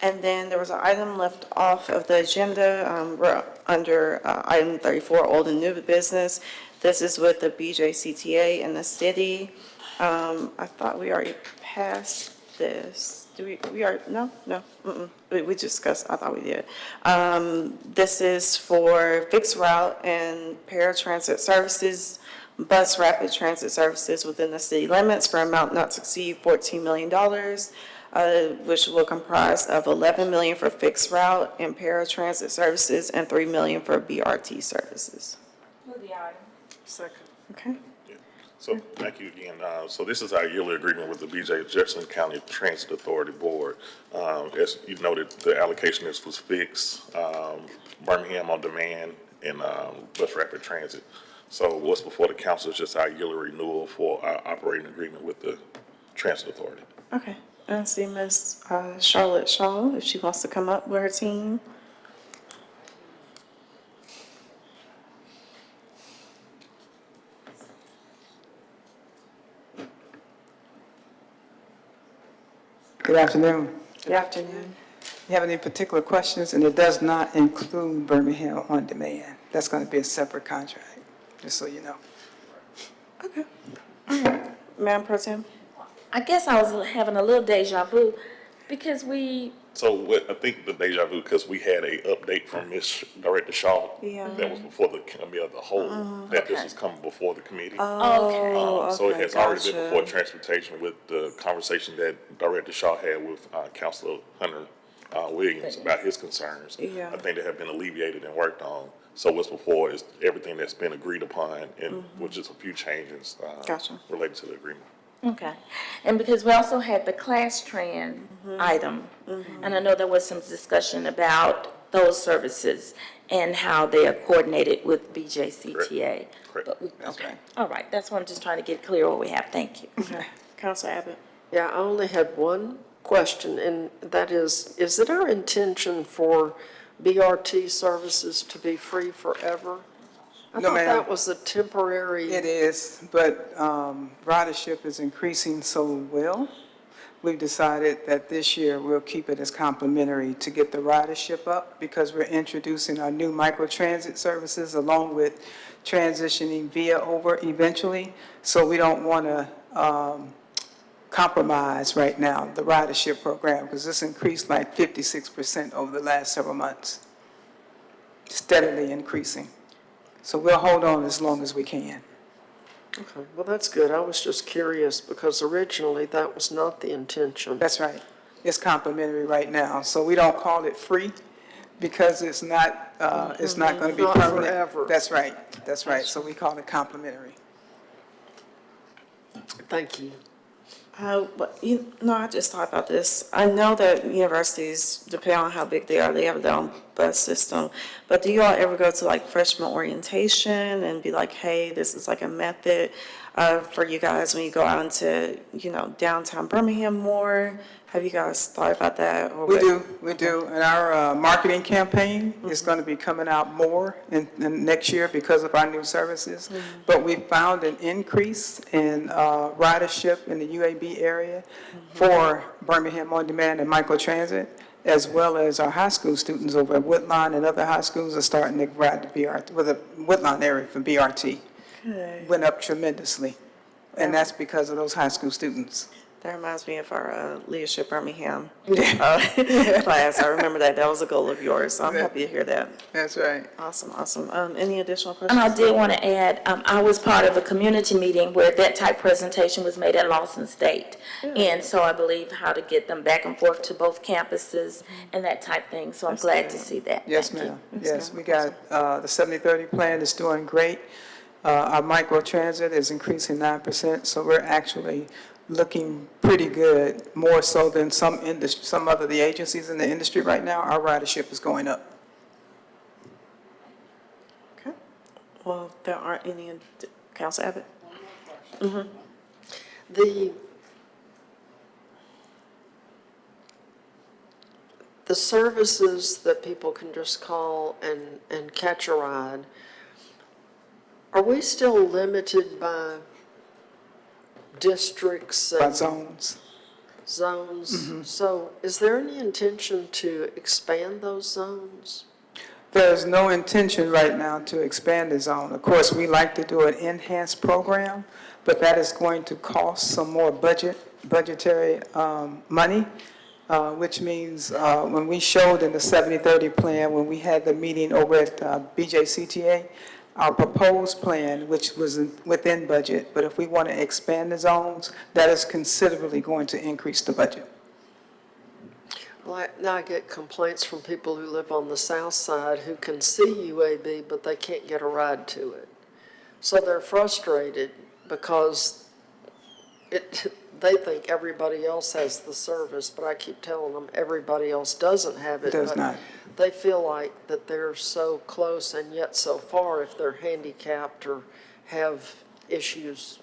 And then there was an item left off of the agenda. We're under item 34, old and new business. This is with the BJCTA in the city. I thought we already passed this. Do we are, no? We discussed, I thought we did. This is for fixed route and paratransit services, bus rapid transit services within the city limits for an amount not to exceed $14 million, which will comprise of $11 million for fixed route and paratransit services and $3 million for BRT services. Second. Okay. So, thank you again. So this is our yearly agreement with the BJ Jefferson County Transit Authority Board. As you noted, the allocation was fixed, Birmingham on demand and, Bus Rapid Transit. So what's before the council is just our yearly renewal for our operating agreement with the Transit Authority. Okay, I see Miss Charlotte Shaw, if she wants to come up with her team. Good afternoon. Good afternoon. You have any particular questions? And it does not include Birmingham On Demand. That's going to be a separate contract, just so you know. Madam Pro Tem? I guess I was having a little deja vu because we, So what, I think the deja vu, because we had a update from Ms. Director Shaw. Yeah. That was before the committee of the whole, that this was coming before the committee. So it has already been before transportation with the conversation that Director Shaw had with Councilor Hunter Williams about his concerns. Yeah. I think they have been alleviated and worked on. So what's before is everything that's been agreed upon, and with just a few changes Gotcha. related to the agreement. okay. And because we also had the class tran item, and I know there was some discussion about those services and how they are coordinated with BJCTA. Correct. But okay, all right, that's what I'm just trying to get clear what we have, thank you. Okay. Councilor Abbott? Yeah, I only had one question, and that is it our intention for BRT services to be free forever? I No, thought ma'am. that was a temporary. It is, but ridership is increasing so well. We've decided that this year we'll keep it as complimentary to get the ridership up because we're introducing our new microtransit services along with transitioning via over eventually. So we don't want to compromise right now the ridership program because it's increased like 56% over the last several months, steadily increasing. So we'll hold on as long as we can. Okay, well, that's good. I was just curious because originally that was not the intention. That's right. It's complimentary right now, so we don't call it free because it's not going to be Not permanent. forever. That's right, so we call it complimentary. Thank you. But I just thought about this. I know that universities, depending on how big they are, they have their own bus system. But do you all ever go to like freshman orientation and be like, hey, this is like a method for you guys when you go out into, downtown Birmingham more? Have you guys thought about that? Or We what? do, and our marketing campaign is going to be coming out more in next year because of our new services. But we found an increase in ridership in the UAB area for Birmingham On Demand and microtransit, as well as our high school students over at Woodlawn and other high schools are starting to ride the BRT, with the Woodlawn area for BRT. Okay. Went up tremendously, and that's because of those high school students. That reminds me of our Leadership Birmingham class. I remember that. That was a goal of yours, so I'm happy to hear that. That's right. Awesome. Any additional And questions? I did want to add, I was part of a community meeting where that type presentation was made at Lawson State. And so I believe how to get them back and forth to both campuses and that type thing. So I'm glad to see that. Yes, Thank you. ma'am. Yes, we got, the 70/30 plan is doing great. Our microtransit is increasing 9%, so we're actually looking pretty good, more so than some other the agencies in the industry right now. Our ridership is going up. Okay. Well, if there aren't any, Council Abbott? The services that people can just call and catch a ride, are we still limited by districts By and zones. zones? So is there any intention to expand those zones? There's no intention right now to expand the zone. Of course, we like to do an enhanced program, but that is going to cost some more budgetary money, which means when we showed in the 70/30 plan, when we had the meeting over at BJCTA, our proposed plan, which was within budget, but if we want to expand the zones, that is considerably going to increase the budget. Well, now I get complaints from people who live on the south side who can see UAB, but they can't get a ride to it. So they're frustrated because they think everybody else has the service, but I keep telling them everybody else doesn't have it. Does but not. They feel like that they're so close and yet so far if they're handicapped or have issues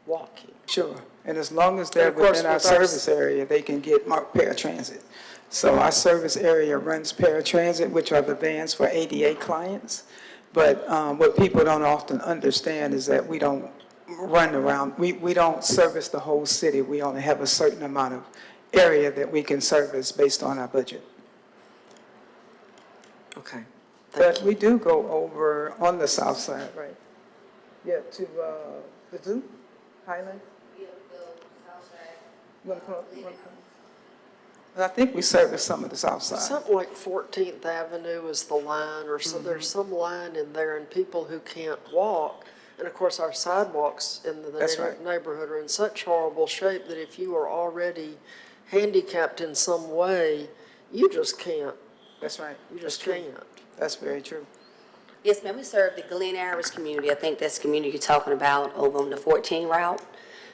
walking. Sure, and as long as they're And of course, within our with our service area, they can get marked paratransit. So our service area runs paratransit, which are the vans for ADA clients. But what people don't often understand is that we don't run around, we don't service the whole city. We only have a certain amount of area that we can service based on our budget. Okay. But we do go over on the south side, right? Yeah, to the zoo, Highland? Yeah, the south side. I think we service some of the south side. Something like 14th Avenue is the line, or so there's some line in there, and people who can't walk, and of course, our sidewalks in the That's right. neighborhood are in such horrible shape that if you are already handicapped in some way, you just can't. That's right. You just That's true. can't. That's very true. Yes, ma'am, we serve the Glen Iris community. I think that's the community you're talking about over on the 14 route.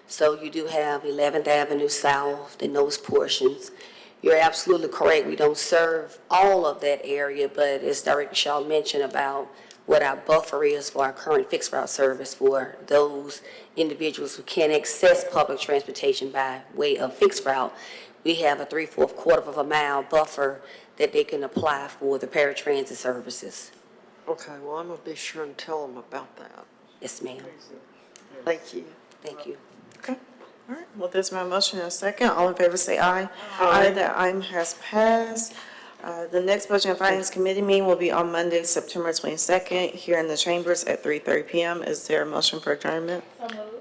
So you do have 11th Avenue South and those portions. You're absolutely correct. We don't serve all of that area, but as Director Shaw mentioned about what our buffer is for our current fixed route service for those individuals who can't access public transportation by way of fixed route, we have a 3/4 quarter of a mile buffer that they can apply for the paratransit services. Okay, well, I'm gonna be sure and tell them about that. Yes, ma'am. Thank you. Thank you. Okay, all right, well, there's my motion and a second. All in favor say aye. Aye. That item has passed. The next Budget and Finance Committee meeting will be on Monday, September 22nd, here in the chambers at 3:30 PM. Is there a motion for adjournment? So moved.